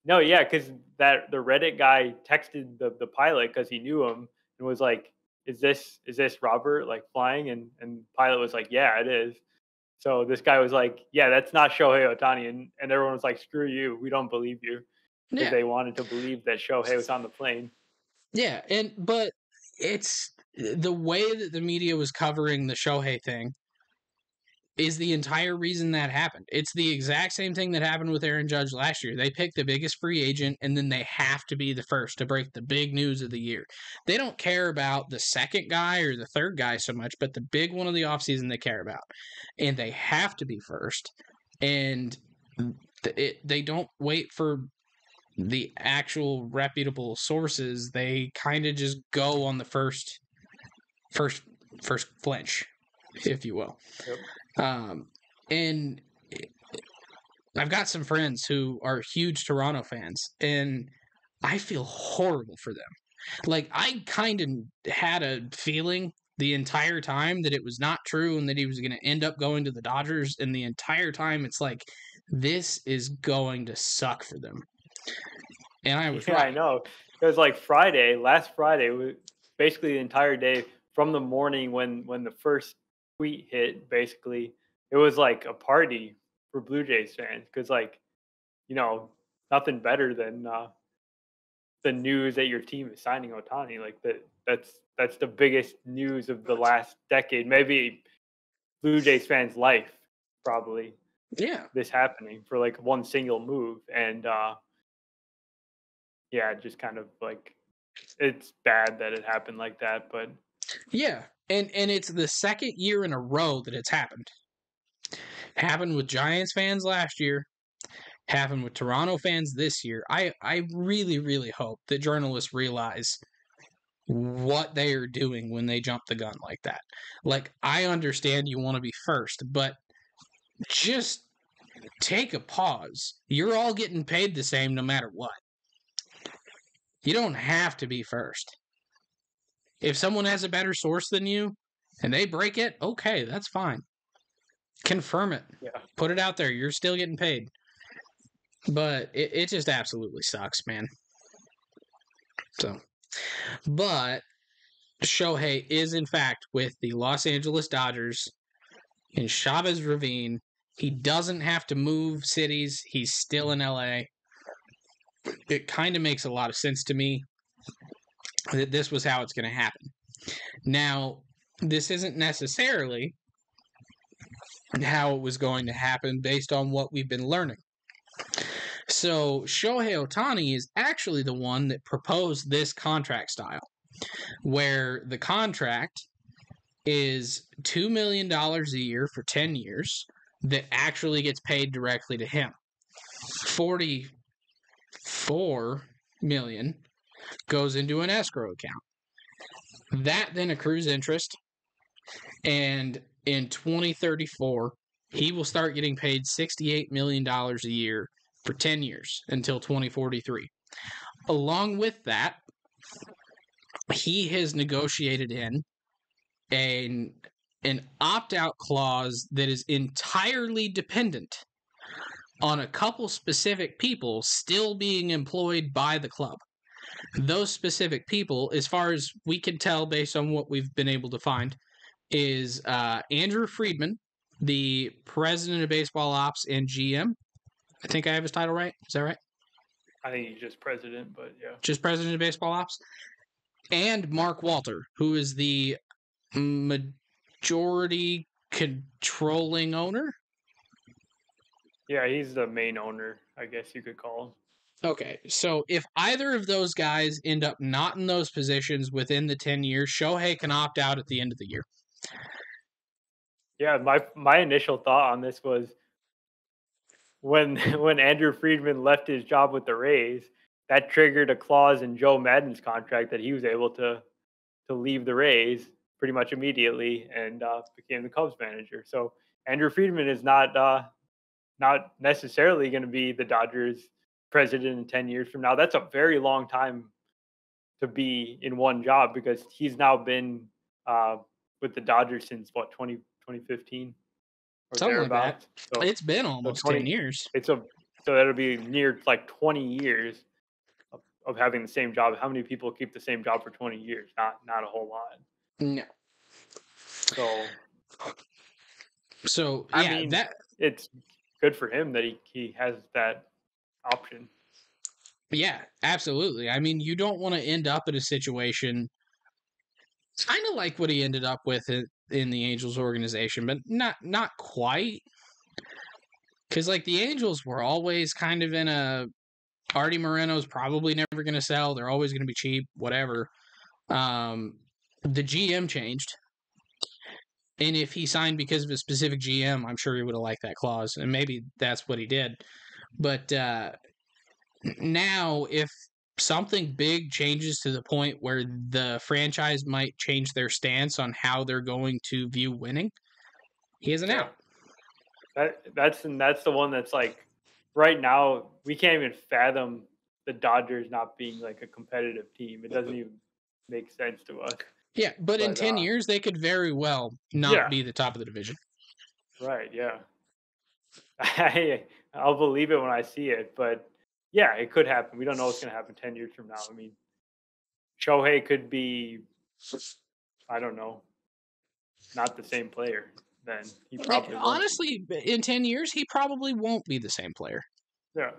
[SPEAKER 1] no, yeah, because that the Reddit guy texted the pilot because he knew him and was like, is this Robert like flying? And pilot was like, yeah, it is. So this guy was like, yeah, that's not Shohei Ohtani, and everyone was like, screw you, we don't believe you, because
[SPEAKER 2] Yeah,
[SPEAKER 1] they wanted to believe that Shohei was on the plane.
[SPEAKER 2] yeah, but it's the way that the media was covering the Shohei thing is the entire reason that happened. It's the exact same thing that happened with Aaron Judge last year. They pick the biggest free agent, and then they have to be the first to break the big news of the year. They don't care about the second guy or the third guy so much, but the big one of the offseason they care about. And they have to be first. And they don't wait for the actual reputable sources. They kind of just go on the first flinch, if you will.
[SPEAKER 1] Yep.
[SPEAKER 2] And I've got some friends who are huge Toronto fans, and I feel horrible for them. Like, I kind of had a feeling the entire time that it was not true and that he was going to end up going to the Dodgers, and the entire time it's like, this is going to suck for them. And I was
[SPEAKER 1] Yeah,
[SPEAKER 2] right.
[SPEAKER 1] I know. It was like last Friday, basically the entire day from the morning when the first tweet hit. Basically, it was like a party for Blue Jays fans because, like, nothing better than the news that your team is signing Otani. Like that's the biggest news of the last decade, maybe Blue Jays fans' life, probably.
[SPEAKER 2] Yeah.
[SPEAKER 1] This happening for like one single move, and yeah, just kind of like it's bad that it happened like that, but
[SPEAKER 2] Yeah. And it's the second year in a row that it's happened. Happened with Giants fans last year. Happened with Toronto fans this year. I really, really hope that journalists realize what they are doing when they jump the gun like that. Like, I understand you want to be first, but just take a pause. You're all getting paid the same no matter what. You don't have to be first. If someone has a better source than you and they break it, okay, that's fine. Confirm it.
[SPEAKER 1] yeah.
[SPEAKER 2] Put it out there. You're still getting paid. But it just absolutely sucks, man. So, but Shohei is, in fact, with the Los Angeles Dodgers in Chavez Ravine. He doesn't have to move cities. He's still in LA. It kind of makes a lot of sense to me that this was how it's going to happen. Now, this isn't necessarily how it was going to happen based on what we've been learning. So, Shohei Ohtani is actually the one that proposed this contract style, where the contract is $2 million a year for 10 years that actually gets paid directly to him. $44 million goes into an escrow account. That then accrues interest, and in 2034, he will start getting paid $68 million a year for 10 years until 2043. Along with that, he has negotiated in an opt-out clause that is entirely dependent on a couple specific people still being employed by the club. Those specific people, as far as we can tell based on what we've been able to find, is Andrew Friedman, the president of baseball ops and GM. I think I have his title right. Is that right?
[SPEAKER 1] I think he's just president, but yeah.
[SPEAKER 2] Just president of baseball ops. And Mark Walter, who is the majority controlling owner.
[SPEAKER 1] Yeah, he's the main owner. I guess you could call him.
[SPEAKER 2] Okay, so if either of those guys end up not in those positions within the 10 years, Shohei can opt out at the end of the year.
[SPEAKER 1] Yeah, my initial thought on this was when when Andrew Friedman left his job with the Rays, that triggered a clause in Joe Madden's contract that he was able to leave the Rays pretty much immediately and became the Cubs manager. So Andrew Friedman is not necessarily going to be the Dodgers president in 10 years from now. That's a very long time to be in one job because he's now been uh, with the Dodgers since what 2015 or
[SPEAKER 2] Something like that.
[SPEAKER 1] thereabouts. So
[SPEAKER 2] It's been
[SPEAKER 1] so
[SPEAKER 2] almost 10
[SPEAKER 1] 20
[SPEAKER 2] years.
[SPEAKER 1] it's a so that'll be near like 20 years of having the same job. How many people keep the same job for 20 years? Not a whole lot.
[SPEAKER 2] No.
[SPEAKER 1] So
[SPEAKER 2] So,
[SPEAKER 1] I
[SPEAKER 2] yeah,
[SPEAKER 1] mean,
[SPEAKER 2] that
[SPEAKER 1] it's good for him that he has that option.
[SPEAKER 2] yeah, absolutely. I mean, you don't want to end up in a situation kind of like what he ended up with in the Angels organization, but not quite. Because like the Angels were always kind of in a Artie Moreno's probably never going to sell. They're always going to be cheap, whatever. The GM changed, and if he signed because of a specific GM, I'm sure he would have liked that clause, and maybe that's what he did. But now, if something big changes to the point where the franchise might change their stance on how they're going to view winning, he has an
[SPEAKER 1] Yeah.
[SPEAKER 2] out.
[SPEAKER 1] That's the one that's like right now we can't even fathom the Dodgers not being like a competitive team. It doesn't even make sense to us.
[SPEAKER 2] Yeah, but in
[SPEAKER 1] But
[SPEAKER 2] 10 years, they could very well not
[SPEAKER 1] yeah,
[SPEAKER 2] be the top of the division.
[SPEAKER 1] right, yeah. I'll believe it when I see it, but yeah, it could happen. We don't know what's going to happen 10 years from now. I mean, Shohei could be I don't know, not the same player then. He probably won't be.
[SPEAKER 2] Honestly, in 10 years, he probably won't be the same player.
[SPEAKER 1] Yeah.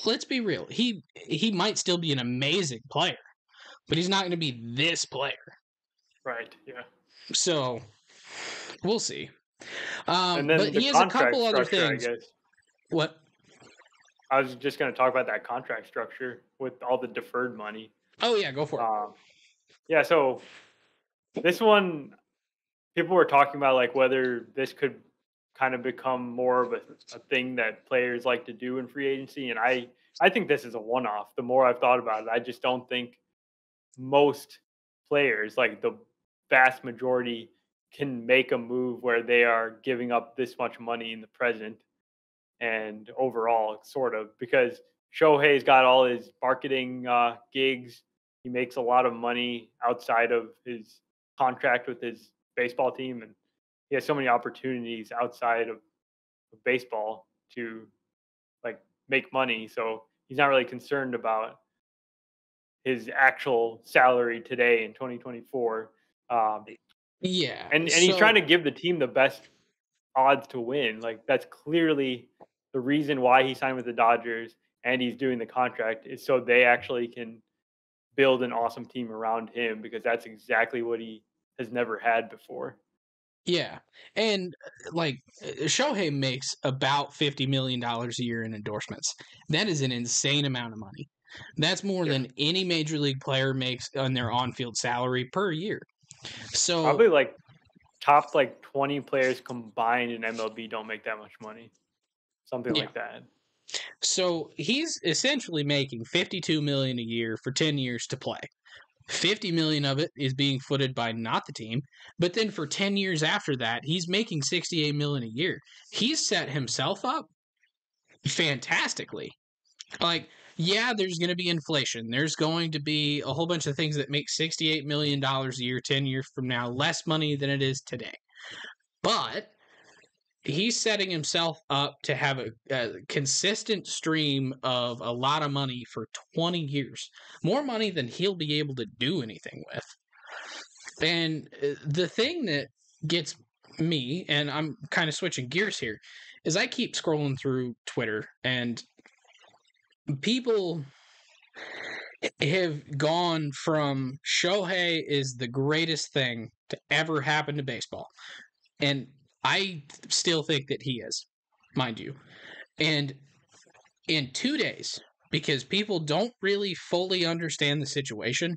[SPEAKER 2] Let's be real. He might still be an amazing player, but he's not going to be this player.
[SPEAKER 1] Right, yeah.
[SPEAKER 2] So, we'll see.
[SPEAKER 1] And then
[SPEAKER 2] But
[SPEAKER 1] the
[SPEAKER 2] he has a
[SPEAKER 1] contract
[SPEAKER 2] couple other
[SPEAKER 1] structure, I
[SPEAKER 2] things.
[SPEAKER 1] guess.
[SPEAKER 2] What?
[SPEAKER 1] I was just going to talk about that contract structure with all the deferred money.
[SPEAKER 2] Oh, yeah, go for it.
[SPEAKER 1] Yeah, so this one, people were talking about like whether this could kind of become more of a thing that players like to do in free agency. And I think this is a one off. The more I've thought about it, I just don't think most players, like the vast majority, can make a move where they are giving up this much money in the present and overall, sort of, because Shohei's got all his marketing gigs. He makes a lot of money outside of his contract with his baseball team, and he has so many opportunities outside of baseball to like make money. So he's not really concerned about his actual salary today in 2024.
[SPEAKER 2] Yeah.
[SPEAKER 1] And he's trying to give the team the best odds to win. Like that's clearly the reason why he signed with the Dodgers and he's doing the contract is so they actually can build an awesome team around him because that's exactly what he has never had before.
[SPEAKER 2] Yeah. And like Shohei makes about $50 million a year in endorsements. That is an insane amount of money. That's more than any major league player makes on their on field salary per year. So
[SPEAKER 1] probably like top like 20 players combined in MLB don't make that much money. Something like that.
[SPEAKER 2] So he's essentially making $52 million a year for 10 years to play. $50 million of it is being footed by not the team, but then for 10 years after that, he's making $68 million a year. He's set himself up fantastically. Like, yeah, there's going to be inflation. There's going to be a whole bunch of things that make $68 million a year 10 years from now less money than it is today. But he's setting himself up to have a consistent stream of a lot of money for 20 years. More money than he'll be able to do anything with. And the thing that gets me, and I'm kind of switching gears here, is I keep scrolling through Twitter and people have gone from Shohei is the greatest thing to ever happen to baseball. And I still think that he is, mind you. And in 2 days, because people don't really fully understand the situation.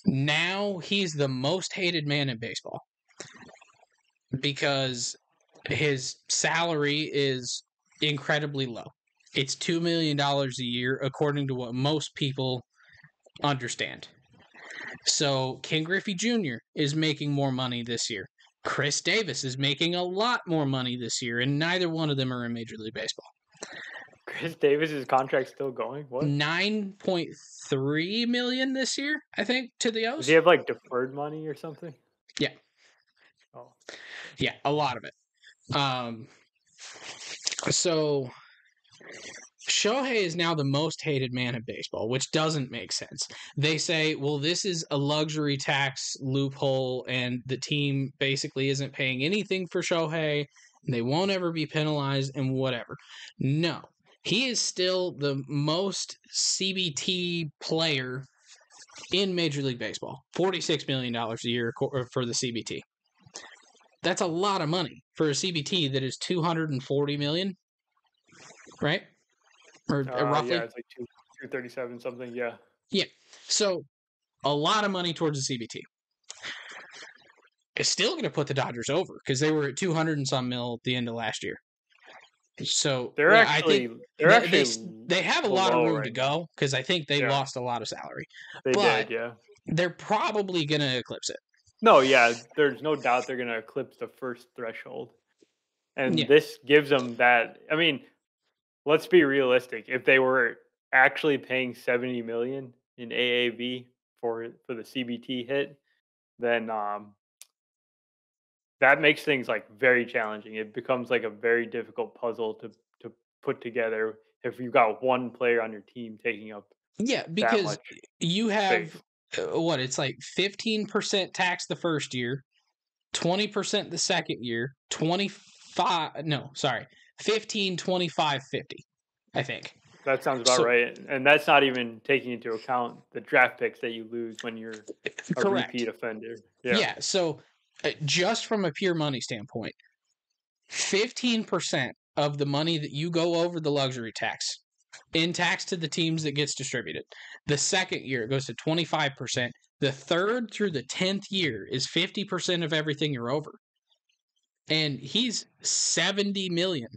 [SPEAKER 2] Now he's the most hated man in baseball because his salary is incredibly low. It's $2 million a year, according to what most people understand. So Ken Griffey Jr. is making more money this year. Chris Davis is making a lot more money this year, and neither one of them are in Major League Baseball.
[SPEAKER 1] Chris Davis's contract's still going? What?
[SPEAKER 2] 9.3 million this year, I think, to the
[SPEAKER 1] Does
[SPEAKER 2] O's.
[SPEAKER 1] he have like deferred money or something?
[SPEAKER 2] Yeah.
[SPEAKER 1] Oh.
[SPEAKER 2] Yeah, a lot of it. So Shohei is now the most hated man in baseball, which doesn't make sense. They say, well, this is a luxury tax loophole, and the team basically isn't paying anything for Shohei. And they won't ever be penalized and whatever. No, he is still the most CBT player in Major League Baseball. $46 million a year for the CBT. That's a lot of money for a CBT that is $240 million, right? Or roughly.
[SPEAKER 1] Yeah, it's like 237 something. Yeah.
[SPEAKER 2] Yeah. So a lot of money towards the CBT. It's still going to put the Dodgers over because they were at 200 and some mil at the end of last year. So I think they have a lot of room to go because I think they lost a lot of salary.
[SPEAKER 1] They did, yeah.
[SPEAKER 2] They're probably going to eclipse it.
[SPEAKER 1] No, yeah, there's no doubt they're going to eclipse the first threshold. And this gives them that. I mean, let's be realistic. If they were actually paying $70 million in AAV for the CBT hit, then that makes things like very challenging. It becomes like a very difficult puzzle to put together if you've got one player on your team taking up.
[SPEAKER 2] Yeah, because you have it's like 15% tax the first year, 20% the second year, 15, 25, 50, I think.
[SPEAKER 1] That sounds about right. And that's not even taking into account the draft picks that you lose when you're a repeat offender.
[SPEAKER 2] Yeah, so just from a pure money standpoint, 15% of the money that you go over the luxury tax, in tax to the teams that gets distributed. The second year, it goes to 25%. The third through the 10th year is 50% of everything you're over. And he's 70 million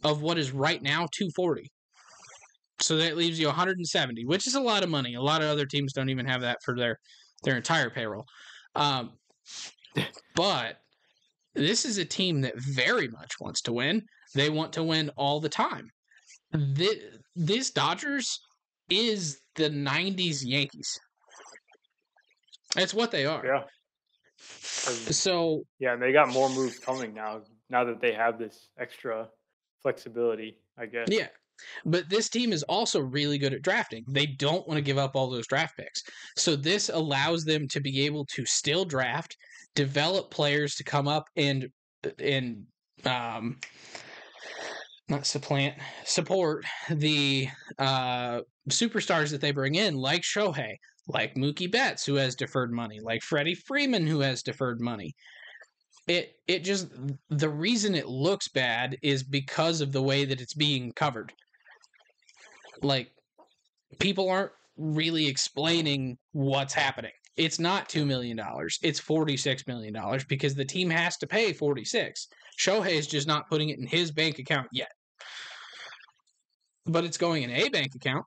[SPEAKER 2] of what is right now 240. So that leaves you 170, which is a lot of money. A lot of other teams don't even have that for their entire payroll. But this is a team that very much wants to win. They want to win all the time. This Dodgers is the 90s Yankees. That's what they are.
[SPEAKER 1] Yeah.
[SPEAKER 2] So
[SPEAKER 1] yeah, and they got more moves coming now that they have this extra flexibility, I guess.
[SPEAKER 2] Yeah. But this team is also really good at drafting. They don't want to give up all those draft picks. So this allows them to be able to still draft, develop players to come up and support the superstars that they bring in, like Shohei, like Mookie Betts, who has deferred money, like Freddie Freeman, who has deferred money. It just, the reason it looks bad is because of the way that it's being covered. Like, people aren't really explaining what's happening. It's not $2 million. It's $46 million because the team has to pay 46. Shohei is just not putting it in his bank account yet. But it's going in a bank account.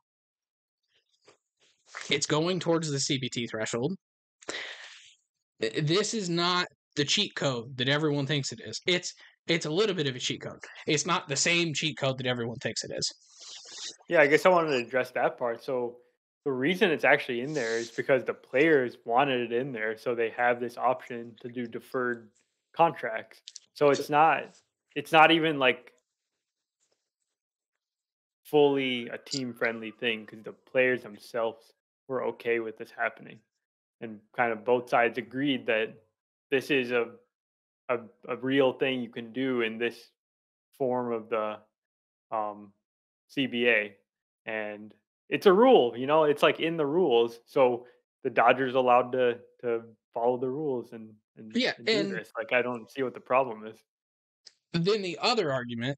[SPEAKER 2] It's going towards the CBT threshold. This is not the cheat code that everyone thinks it is. It's a little bit of a cheat code. It's not the same cheat code that everyone thinks it is.
[SPEAKER 1] Yeah, I guess I wanted to address that part. So the reason it's actually in there is because the players wanted it in there, so they have this option to do deferred contracts. So it's not even like fully a team friendly thing because the players themselves were okay with this happening, and kind of both sides agreed that this is a real thing you can do in this form of the CBA, and it's a rule. It's like in the rules, so the Dodgers allowed to follow the rules and do this. Like, I don't see what the problem is.
[SPEAKER 2] Then the other argument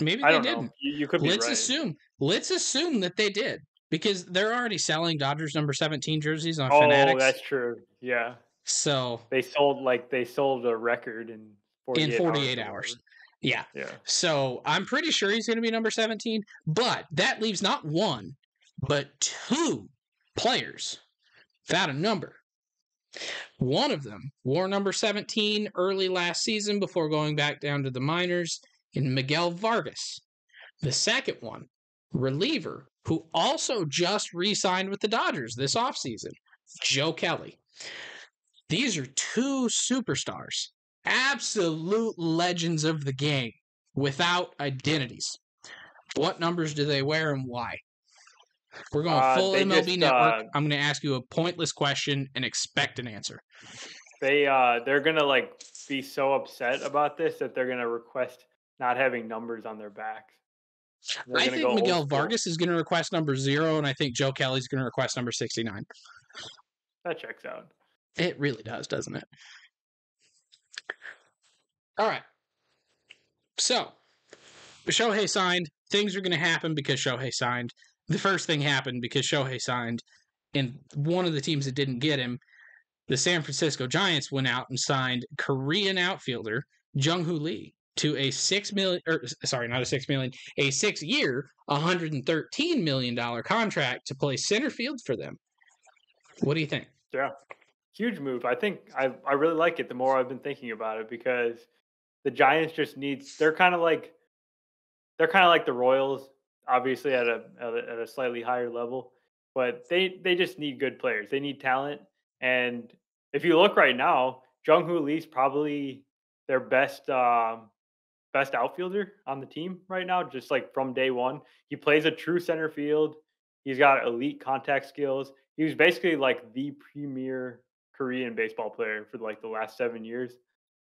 [SPEAKER 2] Maybe
[SPEAKER 1] I
[SPEAKER 2] they
[SPEAKER 1] don't know.
[SPEAKER 2] didn't.
[SPEAKER 1] You could be
[SPEAKER 2] Let's
[SPEAKER 1] right.
[SPEAKER 2] assume that they did because they're already selling Dodgers number 17 jerseys on
[SPEAKER 1] Oh,
[SPEAKER 2] Fanatics.
[SPEAKER 1] that's true. Yeah.
[SPEAKER 2] So
[SPEAKER 1] They sold a record in
[SPEAKER 2] in
[SPEAKER 1] 48 hours
[SPEAKER 2] 48
[SPEAKER 1] or
[SPEAKER 2] hours.
[SPEAKER 1] whatever.
[SPEAKER 2] Yeah.
[SPEAKER 1] Yeah.
[SPEAKER 2] So I'm pretty sure he's going to be number 17, but that leaves not one, but two players without a number. One of them wore number 17 early last season before going back down to the minors in Miguel Vargas. The second one, reliever, who also just re-signed with the Dodgers this offseason, Joe Kelly. These are two superstars, absolute legends of the game, without identities. What numbers do they wear and why? We're going full
[SPEAKER 1] They
[SPEAKER 2] MLB
[SPEAKER 1] just
[SPEAKER 2] Network. I'm going to ask you a pointless question and expect an answer.
[SPEAKER 1] they're gonna like be so upset about this that they're gonna request not having numbers on their backs. They're
[SPEAKER 2] I
[SPEAKER 1] gonna
[SPEAKER 2] think
[SPEAKER 1] go old
[SPEAKER 2] Miguel
[SPEAKER 1] school.
[SPEAKER 2] Vargas is going to request number 0, and I think Joe Kelly's going to request number 69.
[SPEAKER 1] That checks out.
[SPEAKER 2] It really does, doesn't it? All right. So, Shohei signed. Things are going to happen because Shohei signed. The first thing happened because Shohei signed, and one of the teams that didn't get him, the San Francisco Giants, went out and signed Korean outfielder Jung-Hoo Lee to a a 6-year, $113 million contract to play center field for them. What do you think?
[SPEAKER 1] Yeah. Huge move. I think I really like it the more I've been thinking about it because the Giants just needs they're kind of like the Royals, obviously at a slightly higher level, but they just need good players. They need talent, and if you look right now, Jung Hoo Lee's probably their best outfielder on the team right now. Just like from day one, he plays a true center field. He's got elite contact skills. He was basically like the premier Korean baseball player for like the last 7 years.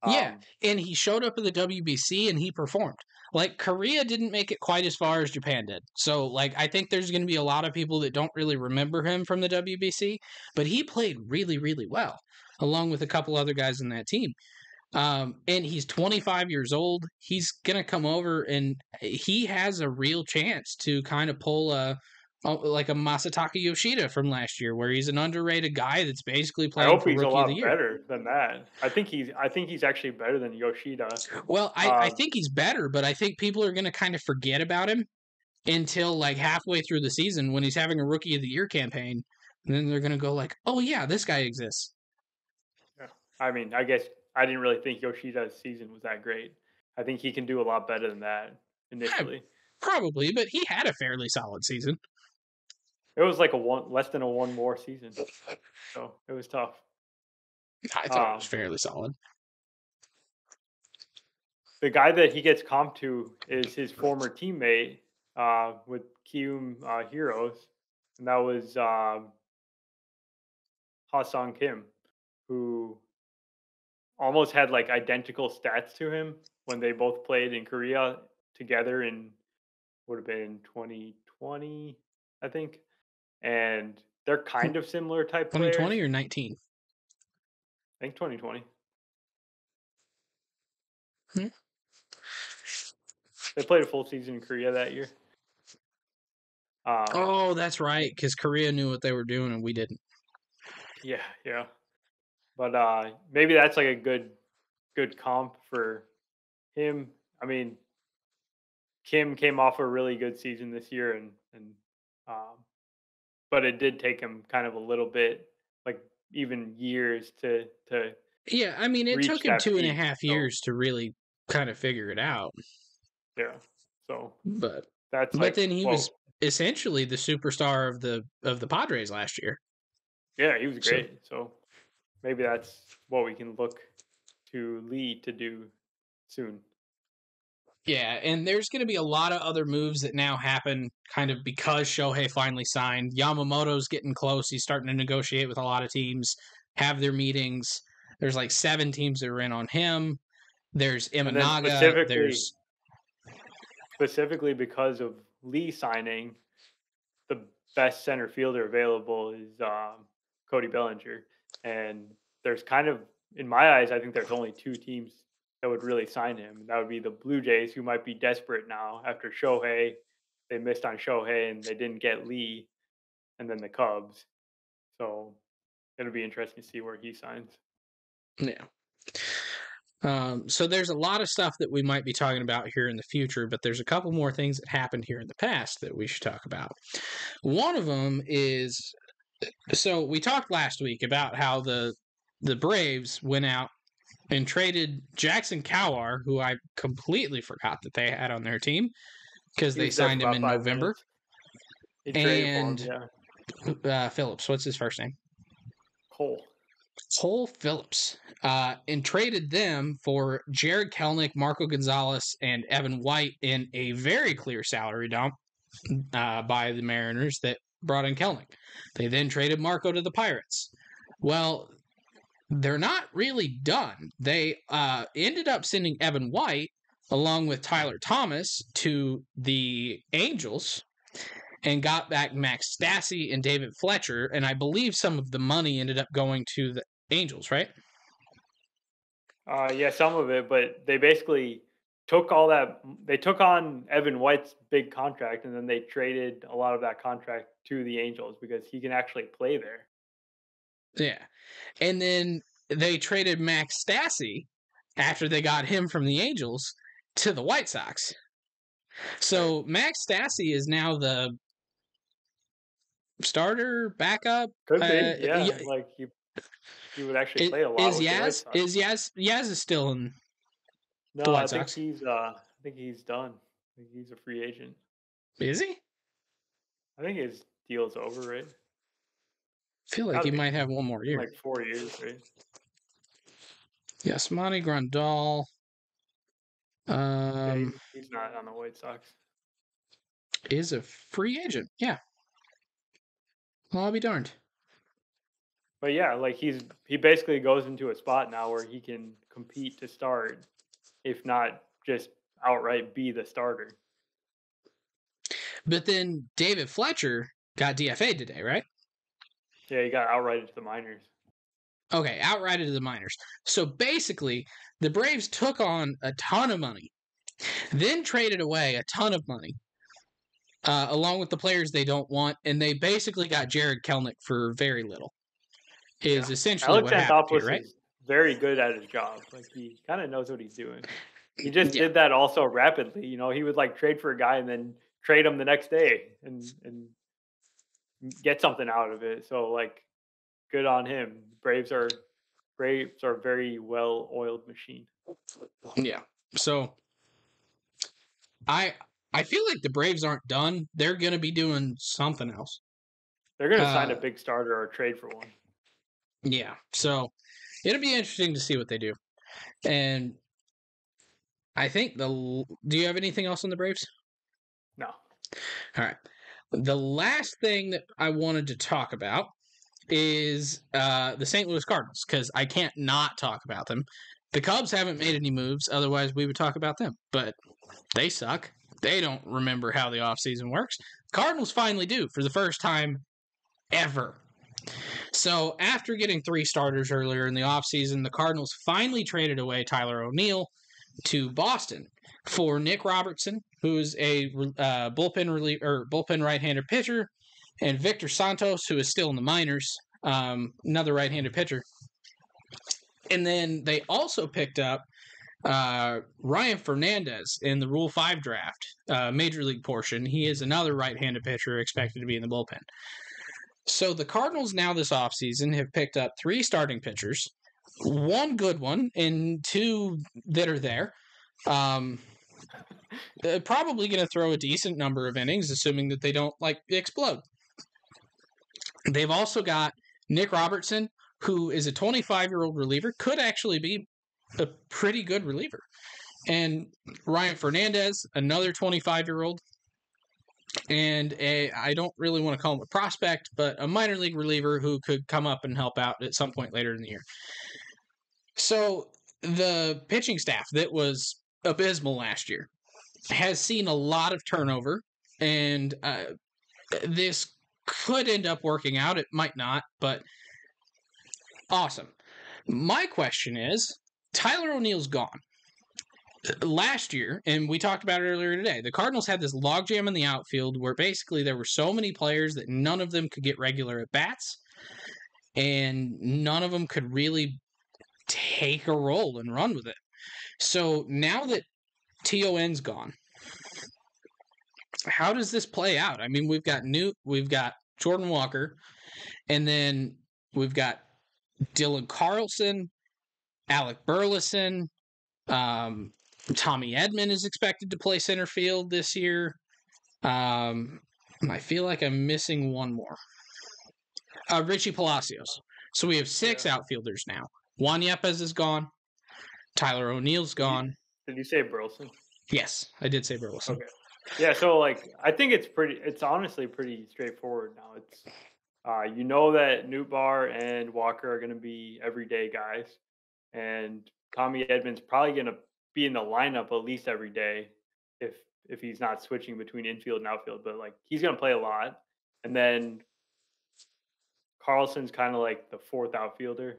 [SPEAKER 2] Yeah,
[SPEAKER 1] Um,
[SPEAKER 2] and he showed up at the WBC and he performed. Like Korea didn't make it quite as far as Japan did. So like I think there's going to be a lot of people that don't really remember him from the WBC, but he played really really well along with a couple other guys in that team. And he's 25 years old. He's going to come over and he has a real chance to kind of pull like a Masataka Yoshida from last year where he's an underrated guy that's basically
[SPEAKER 1] I
[SPEAKER 2] playing
[SPEAKER 1] hope
[SPEAKER 2] for
[SPEAKER 1] he's a
[SPEAKER 2] rookie of the
[SPEAKER 1] lot
[SPEAKER 2] year.
[SPEAKER 1] better than that. I think he's actually better than Yoshida.
[SPEAKER 2] Well, I
[SPEAKER 1] Um,
[SPEAKER 2] think he's better, but I think people are going to kind of forget about him until like halfway through the season when he's having a rookie of the year campaign. And then they're going to go like, oh, yeah, this guy exists.
[SPEAKER 1] yeah. I mean, I guess I didn't really think Yoshida's season was that great. I think he can do a lot better than that
[SPEAKER 2] Yeah,
[SPEAKER 1] initially.
[SPEAKER 2] probably, but he had a fairly solid season.
[SPEAKER 1] It was like a one less than a one more season, so it was tough.
[SPEAKER 2] I thought it was
[SPEAKER 1] Um,
[SPEAKER 2] fairly solid.
[SPEAKER 1] the guy that he gets comped to is his former teammate with Kium Heroes, and that was Ha-Sung Kim, who almost had like identical stats to him when they both played in Korea together in would have been 2020, I think. And they're kind of similar type
[SPEAKER 2] 2020
[SPEAKER 1] players.
[SPEAKER 2] or 19?
[SPEAKER 1] I think 2020.
[SPEAKER 2] Hmm?
[SPEAKER 1] They played a full season in Korea that year. Um,
[SPEAKER 2] Oh, that's right, because Korea knew what they were doing and we didn't.
[SPEAKER 1] yeah, yeah. But maybe that's like a good comp for him. I mean, Kim came off a really good season this year, and um, but it did take him kind of a little bit, like even years to
[SPEAKER 2] Yeah, I mean, it
[SPEAKER 1] reach
[SPEAKER 2] took him
[SPEAKER 1] that
[SPEAKER 2] two and a
[SPEAKER 1] peak.
[SPEAKER 2] half
[SPEAKER 1] So
[SPEAKER 2] years to really kind of figure it out.
[SPEAKER 1] yeah, so
[SPEAKER 2] But
[SPEAKER 1] that's
[SPEAKER 2] but
[SPEAKER 1] like
[SPEAKER 2] then he was
[SPEAKER 1] whoa,
[SPEAKER 2] essentially the superstar of the Padres last year.
[SPEAKER 1] yeah, he was
[SPEAKER 2] So
[SPEAKER 1] great. So maybe that's what we can look to Lee to do soon.
[SPEAKER 2] yeah, and there's going to be a lot of other moves that now happen kind of because Shohei finally signed. Yamamoto's getting close. He's starting to negotiate with a lot of teams, have their meetings. There's like 7 teams that are in on him. There's
[SPEAKER 1] And then
[SPEAKER 2] Imanaga. There's
[SPEAKER 1] specifically because of Lee signing, the best center fielder available is Cody Bellinger, and there's kind of in my eyes, I think there's only two teams that would really sign him. That would be the Blue Jays, who might be desperate now after Shohei. They missed on Shohei and they didn't get Lee, and then the Cubs. So it'll be interesting to see where he signs.
[SPEAKER 2] Yeah. So there's a lot of stuff that we might be talking about here in the future, but there's a couple more things that happened here in the past that we should talk about. One of them is, so we talked last week about how the Braves went out and traded Jackson Kowar, who I completely forgot that they had on their team because
[SPEAKER 1] He
[SPEAKER 2] they
[SPEAKER 1] was there for
[SPEAKER 2] signed him
[SPEAKER 1] about
[SPEAKER 2] in
[SPEAKER 1] 5
[SPEAKER 2] November.
[SPEAKER 1] minutes. He traded for him,
[SPEAKER 2] And
[SPEAKER 1] yeah.
[SPEAKER 2] Phillips, what's his first name?
[SPEAKER 1] Cole.
[SPEAKER 2] Phillips, and traded them for Jared Kelenic, Marco Gonzalez, and Evan White in a very clear salary dump by the Mariners that brought in Kelenic. They then traded Marco to the Pirates. Well, they're not really done. They ended up sending Evan White along with Tyler Thomas to the Angels and got back Max Stassi and David Fletcher, and I believe some of the money ended up going to the Angels, right?
[SPEAKER 1] Yeah, some of it, but they basically took all that. They took on Evan White's big contract, and then they traded a lot of that contract to the Angels because he can actually play there.
[SPEAKER 2] Yeah. And then they traded Max Stassi after they got him from the Angels to the White Sox. So Max Stassi is now the starter, backup.
[SPEAKER 1] Could be, yeah. Like he would actually play a lot with the White Sox.
[SPEAKER 2] Yaz is still in
[SPEAKER 1] No,
[SPEAKER 2] the White
[SPEAKER 1] I think
[SPEAKER 2] Sox.
[SPEAKER 1] he's done. I think he's a free agent.
[SPEAKER 2] Is he?
[SPEAKER 1] I think his deal's over, right?
[SPEAKER 2] I feel like he might have one more year.
[SPEAKER 1] Like 4 years, right?
[SPEAKER 2] Yasmani Grandal.
[SPEAKER 1] Yeah, he's not on the White Sox.
[SPEAKER 2] Is a free agent. Yeah. Well, I'll be darned.
[SPEAKER 1] But yeah, like he basically goes into a spot now where he can compete to start, if not just outright be the starter.
[SPEAKER 2] But then David Fletcher got DFA'd today, right?
[SPEAKER 1] Yeah, he got outrighted to the minors.
[SPEAKER 2] Okay, outrighted to the minors. So basically, the Braves took on a ton of money, then traded away a ton of money, along with the players they don't want, and they basically got Jared Kelenic for very little. Is essentially what happened here, right?
[SPEAKER 1] Is very good at his job. Like he kind of knows what he's doing. He just did that also rapidly. You know, he would like trade for a guy and then trade him the next day and get something out of it. So like, good on him. Braves are a very well-oiled machine.
[SPEAKER 2] Yeah. So I feel like the Braves aren't done. They're going to be doing something else.
[SPEAKER 1] They're going to sign a big starter or trade for one.
[SPEAKER 2] Yeah. So it'll be interesting to see what they do. And I think do you have anything else on the Braves?
[SPEAKER 1] No.
[SPEAKER 2] All right. The last thing that I wanted to talk about is the St. Louis Cardinals, because I can't not talk about them. The Cubs haven't made any moves, otherwise we would talk about them. But they suck. They don't remember how the offseason works. Cardinals finally do for the first time ever. So after getting 3 starters earlier in the offseason, the Cardinals finally traded away Tyler O'Neill to Boston for Nick Robertson, who is a bullpen right-hander pitcher, and Victor Santos, who is still in the minors, another right-handed pitcher. And then they also picked up Ryan Fernandez in the Rule 5 draft, Major League portion. He is another right-handed pitcher expected to be in the bullpen. So the Cardinals now this offseason have picked up 3 starting pitchers, 1 good one and 2 that are there. Probably going to throw a decent number of innings, assuming that they don't explode. They've also got Nick Robertson, who is a 25-year-old reliever, could actually be a pretty good reliever. And Ryan Fernandez, another 25-year-old, and I don't really want to call him a prospect, but a minor league reliever who could come up and help out at some point later in the year. So the pitching staff that was abysmal last year has seen a lot of turnover, and this could end up working out. It might not, but awesome. My question is, Tyler O'Neill's gone. last year, and we talked about it earlier today, the Cardinals had this logjam in the outfield where basically there were so many players that none of them could get regular at bats, and none of them could really take a role and run with it. So now that TON's gone, how does this play out? I mean, we've got Jordan Walker, and then we've got Dylan Carlson, Alec Burleson, Tommy Edman is expected to play center field this year. I feel like I'm missing one more. Richie Palacios. So we have 6 outfielders now. Juan Yepes is gone. Tyler O'Neill's gone.
[SPEAKER 1] Did you say Burleson?
[SPEAKER 2] Yes, I did say Burleson.
[SPEAKER 1] Okay. Yeah, so I think it's honestly pretty straightforward now. It's you know that Nootbaar and Walker are going to be everyday guys, and Tommy Edman's probably going to be in the lineup at least every day if he's not switching between infield and outfield, but he's going to play a lot. And then Carlson's kind of like the 4th outfielder,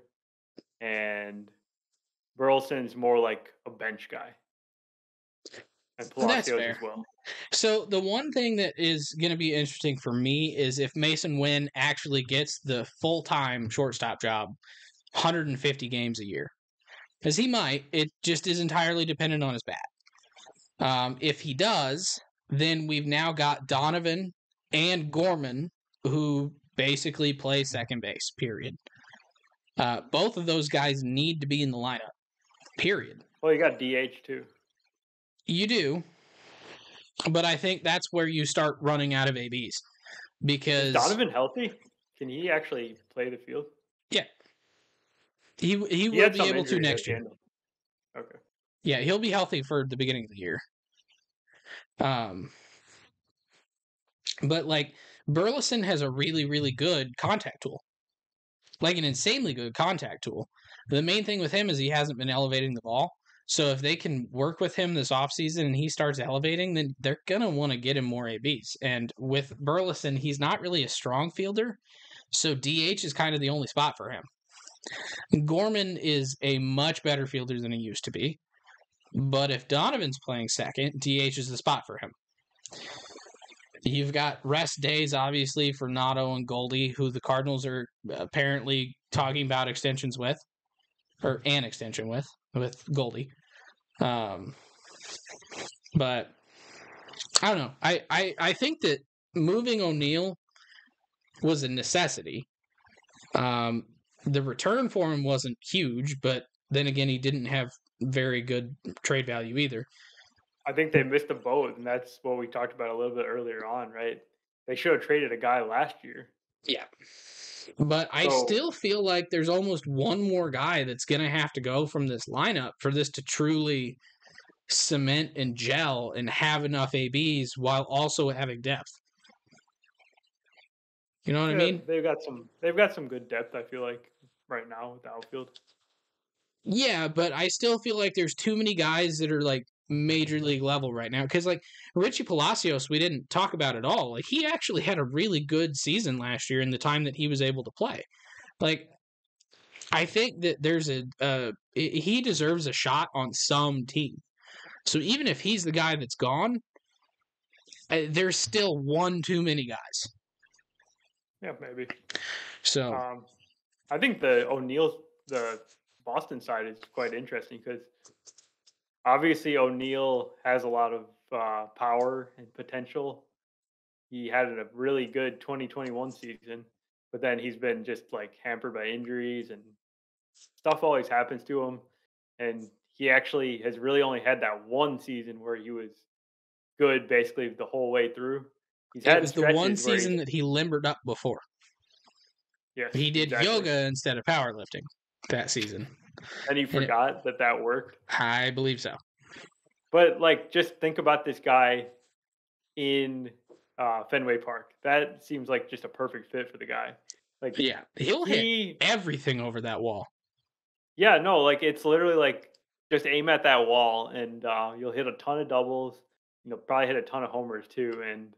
[SPEAKER 1] and Burleson's more like a bench guy. And Palacios as well.
[SPEAKER 2] So the one thing that is going to be interesting for me is if Mason Wynn actually gets the full-time shortstop job, 150 games a year. Because he might. It just is entirely dependent on his bat. If he does, then we've now got Donovan and Gorman, who basically play second base, period. Both of those guys need to be in the lineup, period.
[SPEAKER 1] Well, you got DH too.
[SPEAKER 2] You do, but I think that's where you start running out of ABs. Because
[SPEAKER 1] is Donovan healthy? Can he actually play the field?
[SPEAKER 2] Yeah. He will be able to next year.
[SPEAKER 1] Okay.
[SPEAKER 2] Yeah, he'll be healthy for the beginning of the year. But Burleson has a really, really good contact tool. An insanely good contact tool. The main thing with him is he hasn't been elevating the ball. So if they can work with him this offseason and he starts elevating, then they're going to want to get him more ABs. And with Burleson, he's not really a strong fielder. So DH is kind of the only spot for him. Gorman is a much better fielder than he used to be. But if Donovan's playing second, DH is the spot for him. You've got rest days, obviously, for Nato and Goldie, who the Cardinals are apparently talking about extensions with. Or an extension with Goldie. But I don't know. I think that moving O'Neill was a necessity. The return for him wasn't huge, but then again, he didn't have very good trade value either.
[SPEAKER 1] I think they missed the boat, and that's what we talked about a little bit earlier on, right? They should have traded a guy last year.
[SPEAKER 2] Yeah. But I still feel like there's almost one more guy that's going to have to go from this lineup for this to truly cement and gel and have enough ABs while also having depth. You know what I mean?
[SPEAKER 1] They've got some good depth, I feel like, right now with the outfield.
[SPEAKER 2] Yeah, but I still feel like there's too many guys that are major league level right now. Because Richie Palacios, we didn't talk about at all. He actually had a really good season last year in the time that he was able to play. I think that there's he deserves a shot on some team. So even if he's the guy that's gone, there's still one too many guys.
[SPEAKER 1] Yeah, maybe.
[SPEAKER 2] So
[SPEAKER 1] I think the Boston side is quite interesting because obviously O'Neill has a lot of power and potential. He had a really good 2021 season, but then he's been just hampered by injuries and stuff always happens to him. And he actually has really only had that one season where he was good basically the whole way through.
[SPEAKER 2] It was the one season that he limbered up before.
[SPEAKER 1] Yes,
[SPEAKER 2] he did yoga instead of powerlifting that season.
[SPEAKER 1] And he forgot that worked?
[SPEAKER 2] I believe so.
[SPEAKER 1] But, just think about this guy in Fenway Park. That seems like just a perfect fit for the guy.
[SPEAKER 2] Yeah, he'll hit everything over that wall.
[SPEAKER 1] Yeah, no, it's literally just aim at that wall and you'll hit a ton of doubles. Probably hit a ton of homers too. And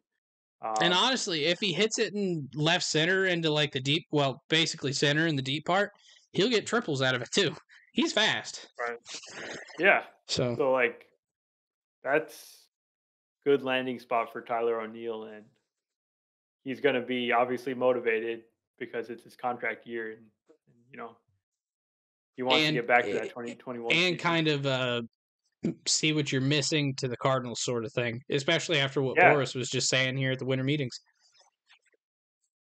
[SPEAKER 2] honestly, if he hits it in left center into the deep, basically center in the deep part, he'll get triples out of it too. He's fast.
[SPEAKER 1] Right. Yeah.
[SPEAKER 2] So
[SPEAKER 1] That's good landing spot for Tyler O'Neill, and he's going to be obviously motivated because it's his contract year, and he wants to
[SPEAKER 2] and
[SPEAKER 1] get back to that 2021
[SPEAKER 2] and
[SPEAKER 1] season.
[SPEAKER 2] kind of see what you're missing to the Cardinals sort of thing, especially after what
[SPEAKER 1] Yeah.
[SPEAKER 2] Boris was just saying here at the winter meetings.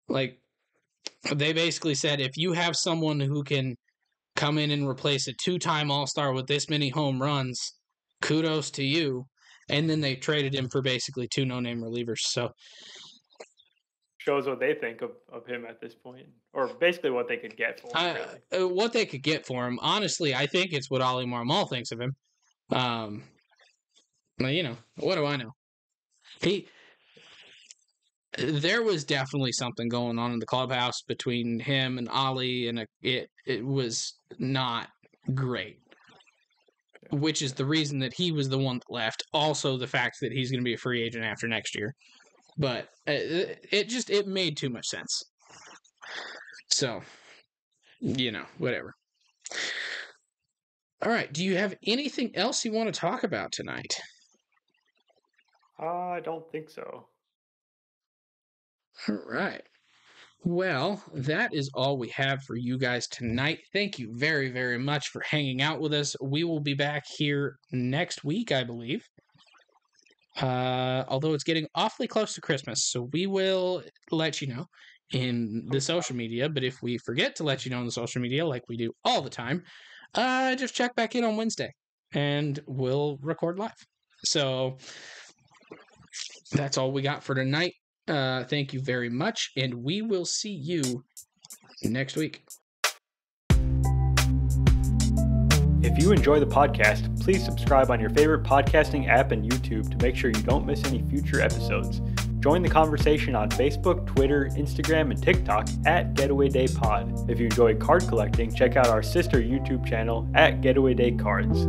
[SPEAKER 2] Like, they basically said, if you have someone who can come in and replace a 2-time All-Star with this many home runs, kudos to you. And then they traded him for basically 2 no-name relievers. So
[SPEAKER 1] shows what they think of him at this point, or basically what they could get for him. Really.
[SPEAKER 2] What they could get for him, honestly, I think it's what Oli Marmol thinks of him. What do I know? There was definitely something going on in the clubhouse between him and Oli, and it was not great. Which is the reason that he was the one that left. Also, the fact that he's going to be a free agent after next year. But it made too much sense. So, whatever. All right. Do you have anything else you want to talk about tonight?
[SPEAKER 1] I don't think so.
[SPEAKER 2] All right. Well, that is all we have for you guys tonight. Thank you very, very much for hanging out with us. We will be back here next week, I believe. Although it's getting awfully close to Christmas, so we will let you know in the social media. But if we forget to let you know in the social media, like we do all the time, just check back in on Wednesday, and we'll record live. So that's all we got for tonight. Thank you very much, and we will see you next week.
[SPEAKER 1] If you enjoy the podcast, please subscribe on your favorite podcasting app and YouTube to make sure you don't miss any future episodes. Join the conversation on Facebook, Twitter, Instagram, and TikTok at Getaway Day Pod. If you enjoy card collecting, check out our sister YouTube channel at Getaway Day Cards.